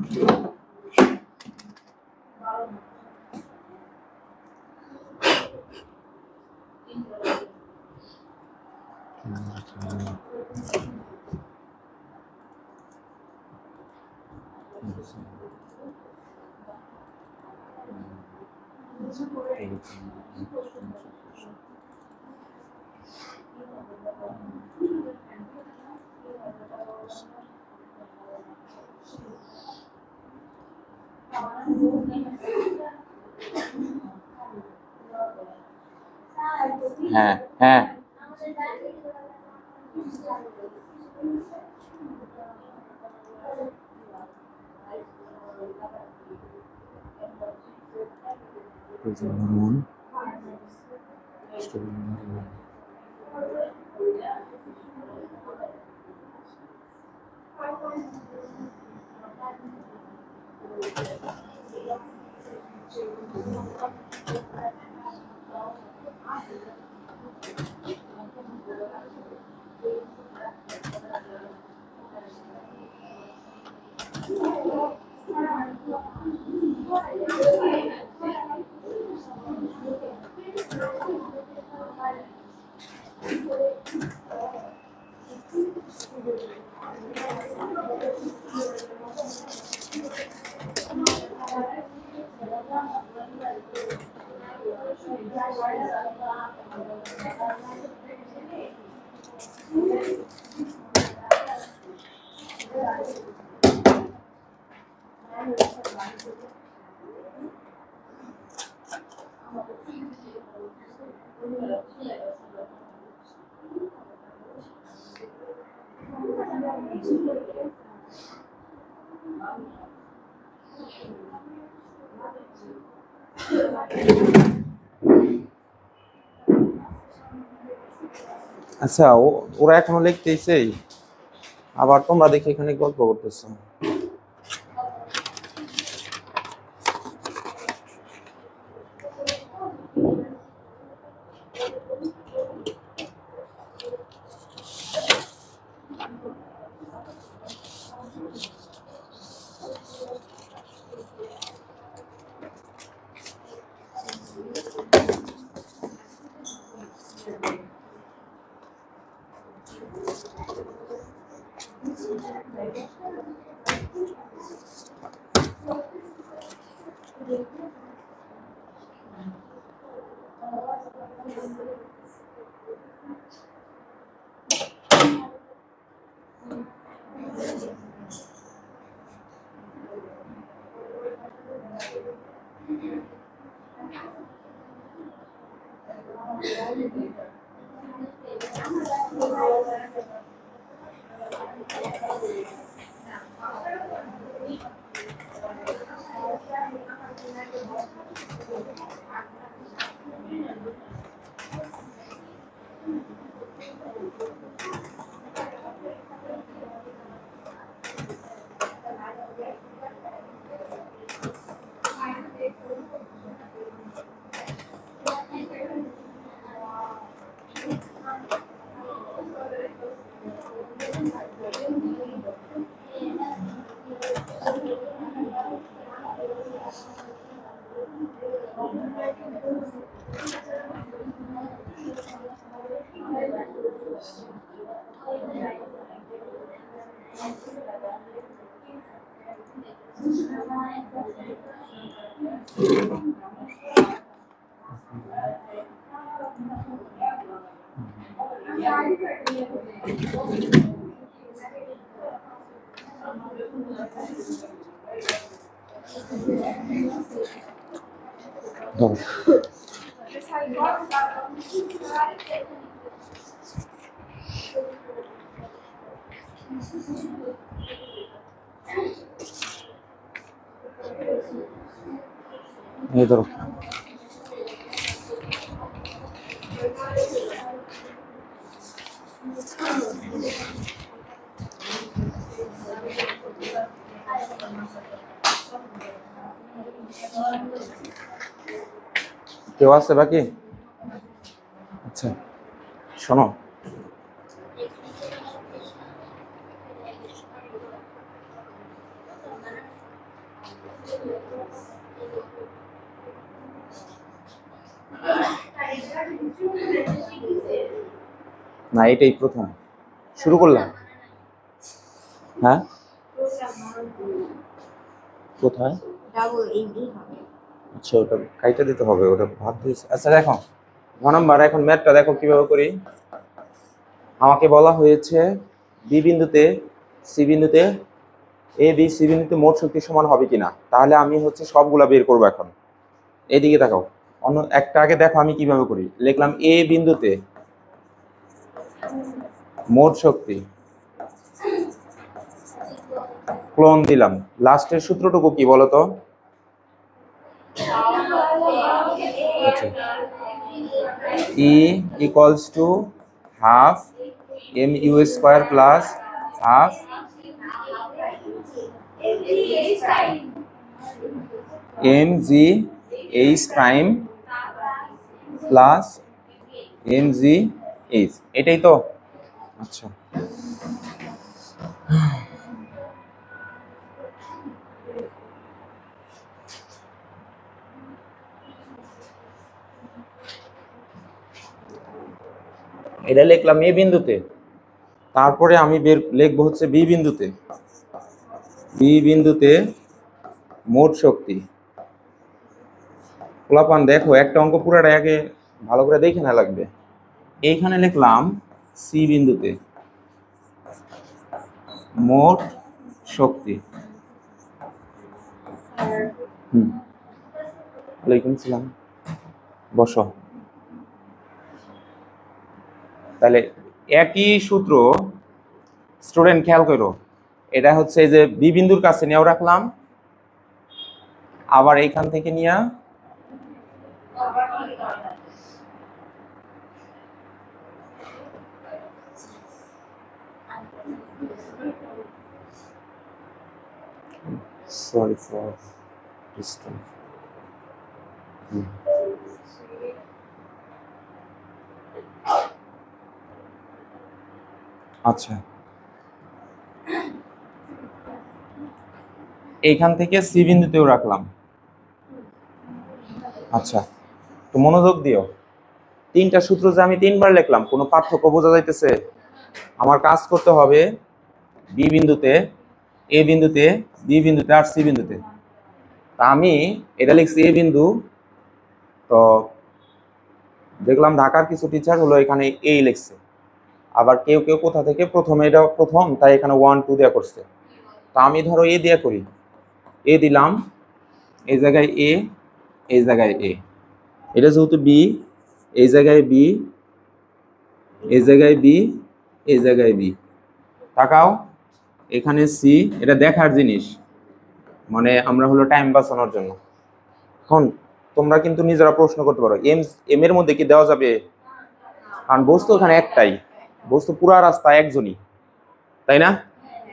হ্যাঁ হ্যাঁ, আচ্ছা, ওরা এখনো লিখতেছে, আবার তোমরা দেখি এখানে গল্প করতেছো। এই ধরো, কেউ আছে বাকি? আচ্ছা শোনো, না এটাই প্রথম শুরু করলাম। হ্যাঁ কোথায়? আচ্ছা ওটা কাইটা দিতে হবে, ওটা ভাত দিয়েছে। আচ্ছা দেখো ঘ নাম্বার, এখন ম্যাথটা দেখো কিভাবে করি। আমাকে বলা হয়েছে বি বিন্দুতে সি বিন্দুতে এ বি সি বিন্দুতে মোট শক্তি সমান হবে কিনা। তাহলে আমি হচ্ছে সবগুলা বের করবো। এখন এদিকে তাকাও, অন্য একটা আগে দেখো আমি কিভাবে করি। লিখলাম এ বিন্দুতে মোট শক্তি, ক্লোন দিলাম, লাস্টের সূত্রটুকু কি বলতো? আচ্ছা, E = ½ mu² plus ½ M G H prime plus M G H, এটাই তো? আচ্ছা, এটা লিখলাম এ বিন্দুতে, তারপরে আমি লিখবো হচ্ছে বি বিন্দুতে। বি বিন্দুতে মোট শক্তি। পোলাপান দেখো, একটা অঙ্ক পুরাটা আগে ভালো করে দেখে না লাগবে। এইখানে লিখলাম সি বিন্দুতে মোট শক্তি। ওয়ালাইকুম সালাম, বসো। তাহলে একই সূত্র স্টুডেন্ট খেয়াল করো, এটা হচ্ছে যে বি বিন্দুর কাছে নিয়েও রাখলাম, আবার এইখান থেকে নিয়ে সরি ফর ডিস্টেন্স। আচ্ছা, এইখান থেকে সি বিন্দুতেও রাখলাম। আচ্ছা, তো মনোযোগ দিও, তিনটা সূত্র যে আমি তিনবার লিখলাম, কোনো পার্থক্য বোঝা যাইতেছে? আমার কাজ করতে হবে বি বিন্দুতে, এ বিন্দুতে, বি বিন্দুতে আর সি বিন্দুতে। তা আমি এটা লিখছি এ বিন্দু, তো দেখলাম ঢাকার কিছু টিচার হলো এখানে এই লিখছে, আবার কেউ কেউ কোথা থেকে প্রথমে, এটা প্রথম তাই এখানে 1 2 দেওয়া করছে। তা আমি ধরো এ দিয়ে করি, এ দিলাম, এই জায়গায় এ, এই জায়গায় এ, এটা যেহেতু বি, এই জায়গায় বি, এই জায়গায় বি, এই জায়গায় বি। তাকাও, এখানে সি, এটা দেখার জিনিস, মানে আমরা হলো টাইম বাঁচানোর জন্য। এখন তোমরা কিন্তু নিজেরা প্রশ্ন করতে পারো, এম এর মধ্যে কি দেওয়া যাবে? কারণ বস্তু ওখানে একটাই, বস্তু পুরা রাস্তা একজনই, তাই না?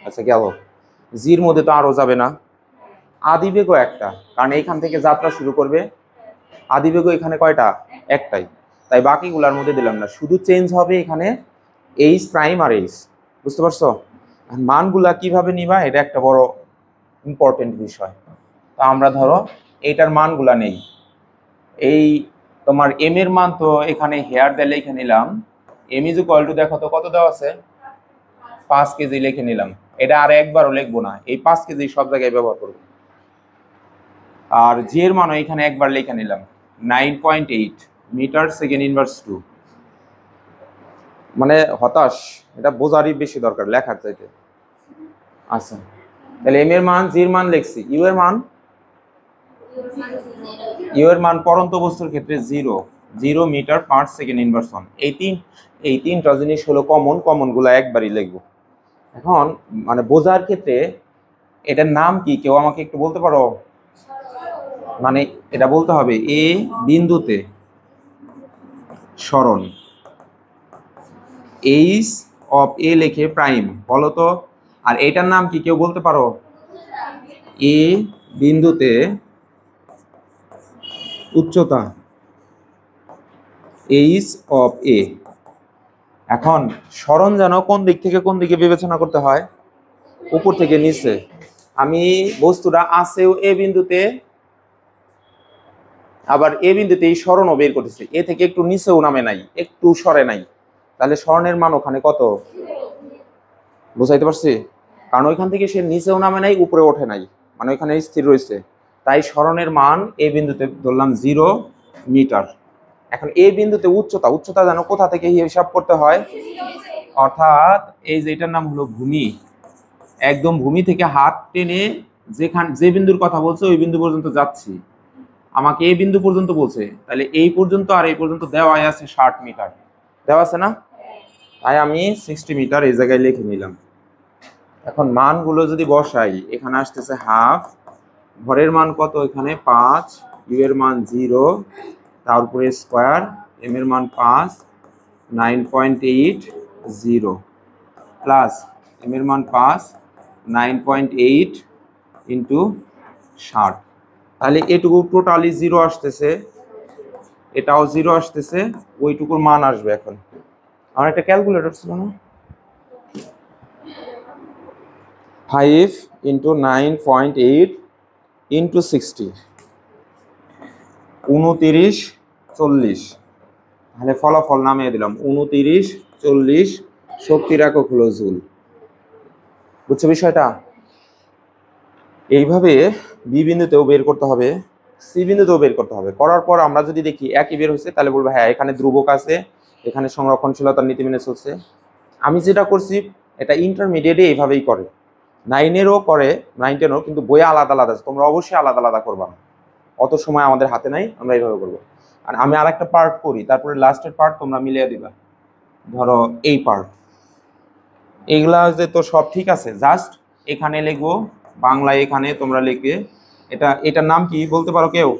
আচ্ছা গেল, জির মধ্যে তো আরো যাবে না, আদিবেগও একটা, কারণ এইখান থেকে যাত্রা শুরু করবে, আদিবেগও এখানে কয়টা? একটাই, তাই বাকিগুলোর মধ্যে দিলাম না, শুধু চেঞ্জ হবে এখানে এইচ প্রাইম আর এইচ। বুঝতে পারছো? মানগুলা কিভাবে নিবা, এটা একটা বড় ইম্পর্টেন্ট বিষয়। তা আমরা ধরো এইটার মানগুলা নেই, এই তোমার এম এর মান তো এখানে হেয়ার দিয়ে লিখে নিলাম, এম ইজ ইকুয়াল টু, দেখো তো কত দেওয়া আছে, 5 কেজি লিখে নিলাম। এটা আর একবারও লিখবো না, এই 5 কেজি সব জায়গায় ব্যবহার করবো। আর জি এর মানও এখানে একবার লিখে নিলাম, 9.8 মিটার সেকেন্ড ইনভার্স 2। মানে হতাশ, এটা বোঝারই বেশি দরকার লেখার চাইতে। আচ্ছা, তাহলে এম এর মান, জির মান লিখছি, ইউ এর মান, ইউ এর মান পরন্ত বস্তুর ক্ষেত্রে 0 মিটার পার সেকেন্ড ইনভার্স 1। এই তিনটা জিনিস হলো কমন গুলা একবারই লিখবো। এখন মানে বোঝার ক্ষেত্রে এটার নাম কি কেউ আমাকে একটু বলতে পারো? মানে এটা বলতে হবে এ বিন্দুতে সরণ, এইচ অফ এ লেখে প্রাইম, বলো তো। আর এটার নাম কি কেউ বলতে পারো? এ বিন্দুতে উচ্চতা, এইচ অফ এ। এখন সরণ যেন কোন দিক থেকে কোন দিকে বিবেচনা করতে হয়? উপর থেকে নিচে। আমি বস্তুটা আছেও এ বিন্দুতে, আবার এ বিন্দুতে এই সরণও বের করতেছে, এ থেকে একটু নিচেও নামে নাই, একটু সরে নাই, তাহলে সরণের মান ওখানে কত? বুঝাইতে পারছি? কারণ ওইখান থেকে সে নিচেও নামে নাই, উপরে ওঠে নাই, মানে ওইখানে স্থির রয়েছে, তাই সরণের মান এ বিন্দুতে ধরলাম 0 মিটার। এখন এই বিন্দুতে উচ্চতা যেন কোথা থেকে হিসাব করতে হয়, অর্থাৎ এই যে এটার নাম হলো ভূমি, একদম ভূমি থেকে হাত টেনে যে বিন্দুর কথা বলছে ওই বিন্দু পর্যন্ত যাচ্ছি, আমাকে এই বিন্দু পর্যন্ত বলছে, তাহলে এই পর্যন্ত আর এই পর্যন্ত দেওয়াই আছে 60 মিটার, দেওয়া আছে না? তাই আমি 60 মিটার এই জায়গায় লিখে নিলাম। এখন মানগুলো যদি বসাই, এখানে আসতেছে হাফ, ভরের মান কত, এখানে 5, ইউ এর মান 0, তার উপরে স্কোয়ার, এম এর মান 5, 9.8 0 প্লাস এম এর মান 5, 9.8 ইন্টু 60। তাহলে এটুকু টোটালি 0 আসতেছে, এটাও 0 আসতেছে, ওইটুকুর মান আসবে। এখন আমার একটা ক্যালকুলেটর ছিল না, 5 ইন্টু 9.8 ইন্টু 60, 29, 40। তাহলে ফলাফল নামিয়ে দিলাম 29, 40, শক্তির একক হলো জুল। বুঝছো বিষয়টা? এইভাবে বি বিন্দুতেও বের করতে হবে, সি বিন্দুতেও বের করতে হবে। করার পর আমরা যদি দেখি একই বের হয়েছে, তাহলে বলবো হ্যাঁ এখানে ধ্রুবক আছে, এখানে সংরক্ষণশীলতার নীতি মেনে চলছে। আমি যেটা করছি এটা ইন্টারমিডিয়েটে এইভাবেই করে, 9-এরও করে, 9-10-ও, কিন্তু বইয়ে আলাদা আলাদা আছে। তোমরা অবশ্যই আলাদা আলাদা করবা, অত সময় আমাদের হাতে নাই, আমরা এইভাবে করবো। আর আমি আর একটা পার্ট করি, তারপরে লাস্টের পার্ট তোমরা মিলিয়ে দিবা। ধরো এই পার্ট, এইগুলা যে তো সব ঠিক আছে, জাস্ট এখানে লিখবো বাংলায়, এখানে তোমরা লিখবে এটার নাম কি বলতে পারো কেউ?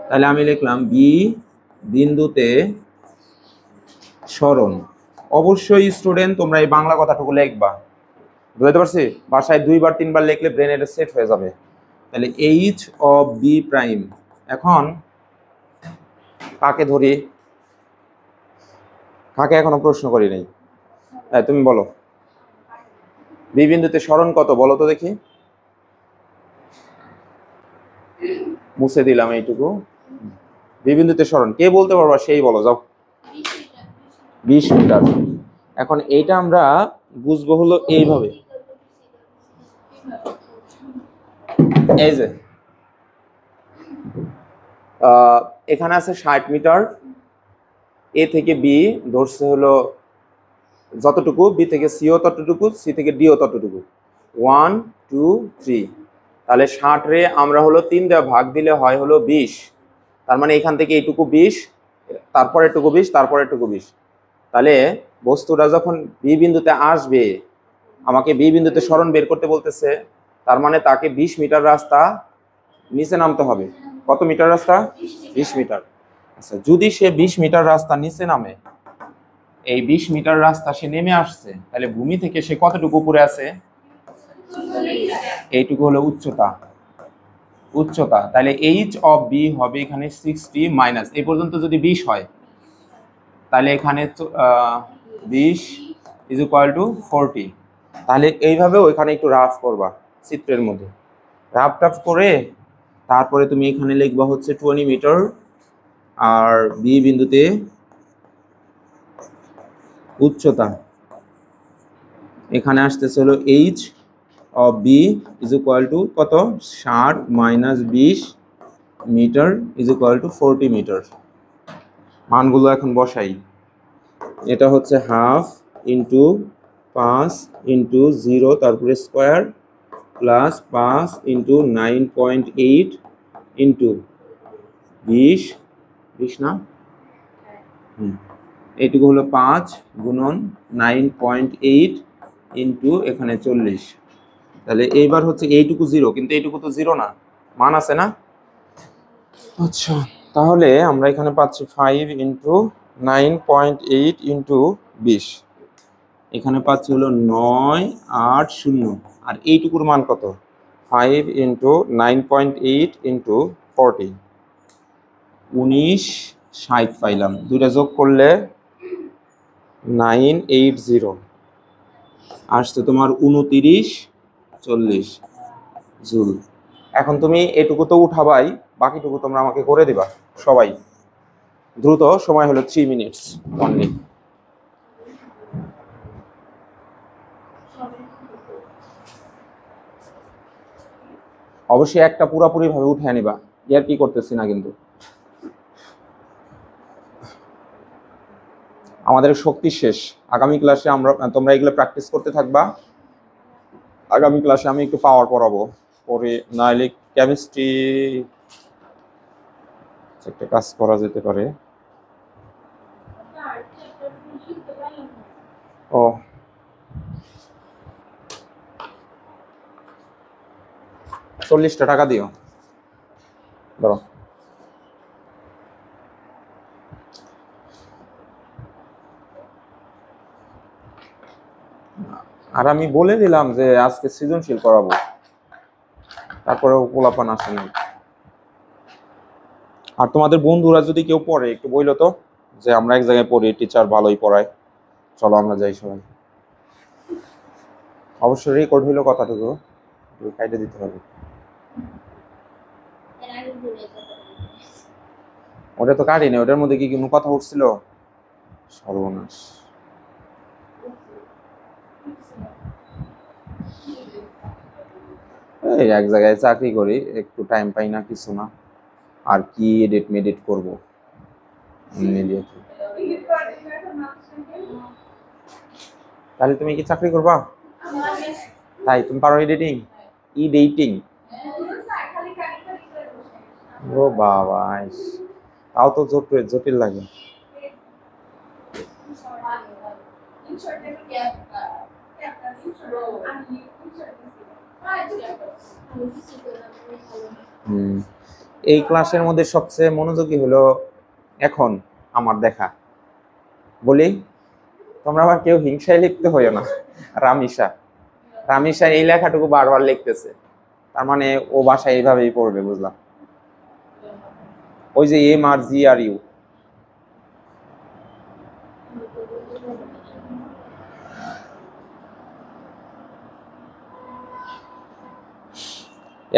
তাহলে আমি লিখলাম বি বিন্দুতে সরণ। অবশ্যই স্টুডেন্ট তোমরা এই বাংলা কথাটুকু লিখবা, বুঝতে পারছি? বাসায় 2বার 3বার লিখলে ব্রেন এটা সেট হয়ে যাবে। তাহলে এইচ অফ বি প্রাইম। এখন কাকে ধরি? কাকে এখনো প্রশ্ন করি নাই? তুমি বলো, বি বিন্দুতে সরণ কত বলো তো দেখি। মুছে দিলাম এইটুকু। বি বিন্দুতে সরণ কে বলতে পারবা সেই বলো, যাও। 20 মিটার। এখন এইটা আমরা বুঝবো হলো এইভাবে, এই যে এখানে আছে 60 মিটার, এ থেকে বি ধরছে হলো যতটুকু, বি থেকে সিও ততটুকু, সি থেকে ডিও ততটুকু, 1 2 3। তাহলে 60 রে আমরা হলো 3 দেওয়া ভাগ দিলে হয় হলো 20। তার মানে এখান থেকে এইটুকু 20, তারপর এটুকু 20, তারপর এটুকু 20। তাহলে বস্তুটা যখন বি বিন্দুতে আসবে, আমাকে বি বিন্দুতে সরণ বের করতে বলতেছে, তার মানে তাকে 20 মিটার রাস্তা নিচে নামতে হবে। কত মিটার রাস্তা? 20 মিটার। আচ্ছা, যদি সে 20 মিটার রাস্তা নিচে নামে, এই 20 মিটার রাস্তা সে নেমে আসছে, তাহলে ভূমি থেকে সে কতটুকু উপরে আছে? এইটুকু হলো উচ্চতা। উচ্চতা, তাহলে এইচ অফ বি হবে এখানে 60 মাইনাস, এই পর্যন্ত যদি 20 হয়, তাহলে এখানে 20 ইজ ইকুয়াল টু 40। তাহলে এইভাবে ওইখানে একটু রাফ করবা চিত্রের মধ্যে, রাফ টাফ করে তারপরে তুমি এখানে লিখবা হচ্ছে 20 মিটার। আর বি বিন্দুতে উচ্চতা এখানে আসতেছে হলো H of B is equal to কত? 60 minus 20 meter is equal to 40 meter. মানগুলো এখন বসাই। এটা হচ্ছে হাফ ইন্টু 5 ইন্টু 0 তারপরে স্কোয়ার প্লাস 5 ইন্টু 9.8 ইন্টু 20, 20 না, এইটুকু হলো 5 গুণন 9.8 ইন্টু এখানে 40। তাহলে এইবার হচ্ছে এইটুকু 0, কিন্তু এইটুকু তো 0 না, মান আছে না? আচ্ছা, তাহলে আমরা এখানে পাচ্ছি 5 ইন্টু 9.8 ইন্টু 20, এখানে পাচ্ছি হলো 980। আর এইটুকুর মান কত? 5 ইন্টু 9.8 ইন্টু 40, 1960 পাইলাম। দুইটা যোগ করলে 980 আসছে তোমার 2940 জুল। এখন তুমি এটুকু তো উঠাবাই, বাকিটুকু তোমরা আমাকে করে দিবা সবাই দ্রুত। সময় হলো 3 মিনিটস অনলি। অবশ্যই একটা পুরোপুরি ভাবে উঠে আনিবা, ইয়ার কি করতেছি না কিন্তু। আমাদের শক্তি শেষ। আগামী ক্লাসে তোমরা এগুলো প্র্যাকটিস করতে থাকবা। আগামী ক্লাসে আমি একটু পাওয়ার পড়াবো, পরে নাইলে কেমিস্ট্রি একটা কাজ করা যেতে পারে। ও, $40 দিও, ধরো। আর আমি বলে দিলাম যে আজকে সৃজনশীল করাবো। তারপরেও পোলাপান আসে নাই। আর তোমাদের বন্ধুরা যদি কেউ পড়ে একটু বইলো তো, যে আমরা এক জায়গায় পড়ি, টিচার ভালোই পড়ায়, চলো আমরা যাই সবাই। অবশ্যই রেকর্ড হইলো কথাটুকু, কাইটে দিতে হবে। ওটা তো কাটিনি, ওটার মধ্যে কি কোনো কথা উঠছিল? সর্বনাশ। এই এক জায়গায় চাকরি করি, একটু টাইম পাই না, কিছু না, আর কি এডিট মেডিট করবো। তাহলে তুমি কি চাকরি করবা? তাই তুমি পারো এডিটিং, এডিটিং? ও বাবা, তাও তো জটিল লাগে। এই ক্লাসের মধ্যে সবচেয়ে মনোযোগী হলো এখন আমার দেখা, বলি তোমরা আবার কেউ হিংসায় লিখতে হইও না। রামিসা রামিসা এই লেখাটুকু বারবার লিখতেছে, তার মানে ও বাসায় এইভাবেই পড়বে, বুঝলাম। ওই যে M R G are you,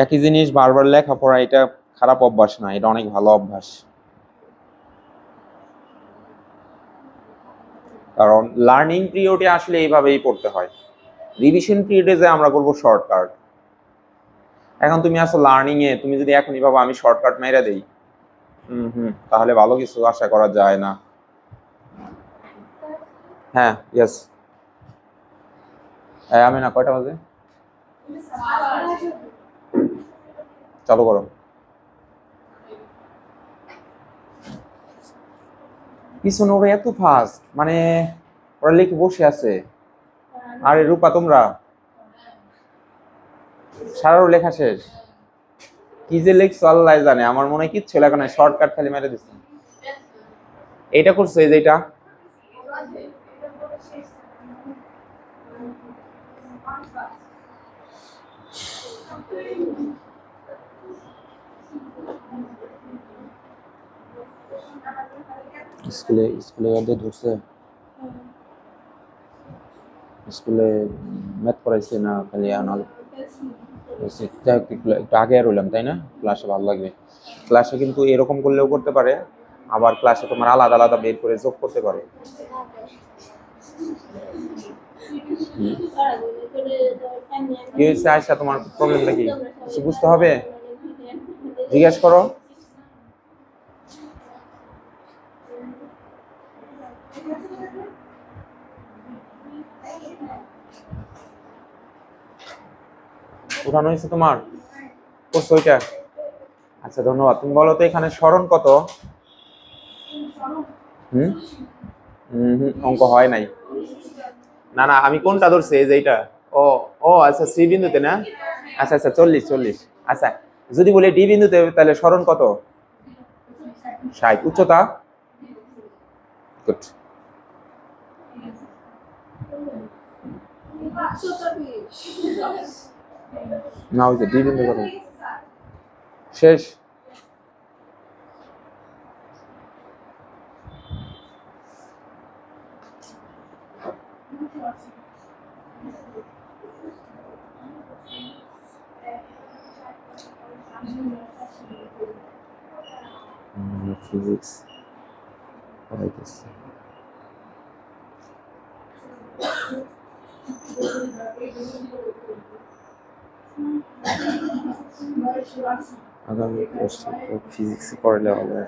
একই জিনিস বারবার লেখাপড়া, এটা খারাপ অভ্যাস না, এটা অনেক ভালো অভ্যাস। কারণ লার্নিং পিরিয়ডে আসলে এইভাবেই পড়তে হয়, রিভিশন পিরিয়ডে যে আমরা করবো শর্টকাট। এখন তুমি আসো লার্নিং এ, তুমি যদি এখনই ভাবো আমি শর্টকাট মেরে দেই, তাহলে ভালো কিছু আশা করা যায় না। হ্যাঁ, ইয়েস। আমি না, কয়টা বাজে? চালু করো। পিছনে ওরা এত ফাস্ট, মানে ওরা লিখে বসে আছে। আরে রূপা, তোমরা সারাও লেখা শেষ? কি যে লিখছো আল্লাহ জানে, আমার মনে হয় কিচ্ছু লেখা নাই, শর্টকাট খালি মেরে দিচ্ছে। এইটা করছো, এই যে এটা, স্কুলে ওদের ঢুকছে, স্কুলে ম্যাথ পড়াইছে না খালি আনাল? একটু আগে আর হইলাম, তাই না? ক্লাসে ভালো লাগবে। ক্লাসে কিন্তু এরকম করলেও করতে পারে, আবার ক্লাসে তোমার আলাদা আলাদা বের করে যোগ করতে পারে। কি হয়েছে আয়সা, তোমার প্রবলেমটা কি? কিছু বুঝতে হবে, জিজ্ঞেস করো। উঠানো হয়েছে তোমার, করছো ওইটা? আচ্ছা, ধন্যবাদ। তুমি বলো তো এখানে স্মরণ কত? অঙ্ক হয় নাই। না না, আমি কোনটা ধরছি, এই যে এইটা। ও ও আচ্ছা, সি বিন্দুতে না? আচ্ছা আচ্ছা, 40। আচ্ছা, যদি বলি ডি বিন্দুতে, তাহলে স্মরণ কত? 60। উচ্চতা? গুড। না, ওই যে ডি বিন্দু কত? শেষ। ফিজিক্স পড়াইতেছে। আগামী ফিজিক্স পড়ালে হবে।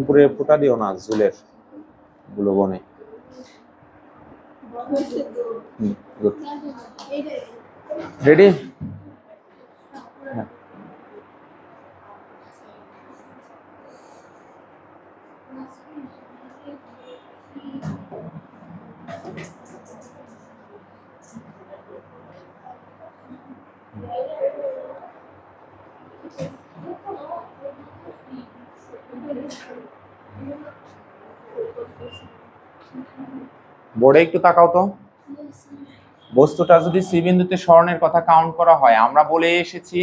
উপরে ফোঁটা দিও না, ঝুলের গুলো বনে। রেডি? বোর্ডে একটু তাকাও তো। বস্তুটা যদি সি বিন্দুতে সরণের কথা কাউন্ট করা হয়, আমরা বলে এসেছি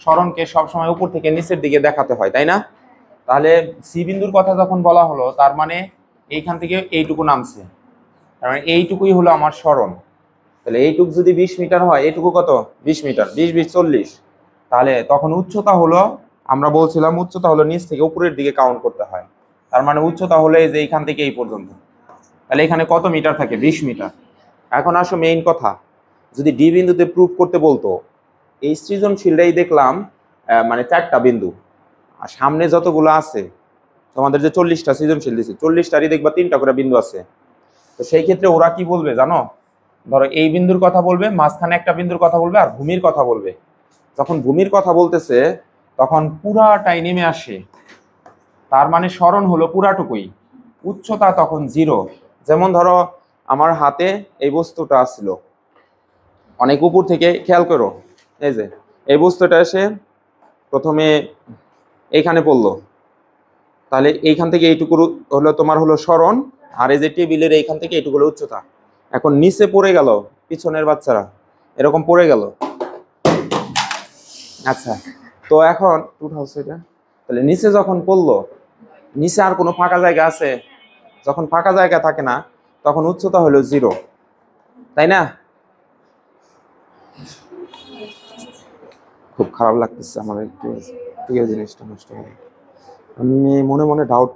সরণকে সবসময় উপর থেকে নিচের দিকে দেখাতে হয়, তাই না? তাহলে সি বিন্দুর কথা যখন বলা হলো, তার মানে এইখান থেকে এইটুকু নামছে, তার মানে এইটুকুই হলো আমার সরণ। তাহলে এইটুকু যদি 20 মিটার হয়, এইটুকু কত? 20 মিটার, 20 20 40। তাহলে তখন উচ্চতা হলো, আমরা বলছিলাম উচ্চতা হলো নিচ থেকে উপরের দিকে কাউন্ট করতে হয়। তার মানে উচ্চতা হলো এই যে এইখান থেকে এই পর্যন্ত। তাহলে এখানে কত মিটার থাকে? 20 মিটার। এখন আসো মেইন কথা, যদি ডি বিন্দুতে প্রুফ করতে বলতো, এই সৃজনশীলটাই দেখলাম মানে 4টা বিন্দু, আর সামনে যতগুলো আছে তোমাদের যে 40টা সৃজনশীল দিচ্ছে, 40টারই দেখবা 3টা করে বিন্দু আছে। তো সেই ক্ষেত্রে ওরা কি বলবে জানো? ধরো এই বিন্দুর কথা বলবে, মাঝখানে একটা বিন্দুর কথা বলবে, আর ভূমির কথা বলবে। যখন ভূমির কথা বলতেছে তখন পুরাটাই নেমে আসে, তার মানে সরণ হলো পুরাটুকুই, উচ্চতা তখন 0। যেমন ধরো আমার হাতে এই বস্তুটা আসছিল অনেক উপর থেকে, খেয়াল করো, এই যে এই বস্তুটা এসে প্রথমে এইখানে পড়লো, তাহলে এইখান থেকে এইটুকু হলো তোমার হলো সরণ, আর এই যে টেবিলের এইখান থেকে এইটুকু হলো উচ্চতা। এখন নিচে পড়ে গেল, পিছনের বাচ্চারা এরকম পড়ে গেল। আচ্ছা, তো এখন তাহলে নিচে যখন পড়লো, নিচে আর কোনো ফাঁকা জায়গা আছে? যখন ফাঁকা জায়গা থাকে না তখন উচ্চতা হলো 0, তাই না? খুব খারাপ লাগতেছে আমার একটু, জিনিসটা নষ্ট হবে। আমি মনে মনে ডাউট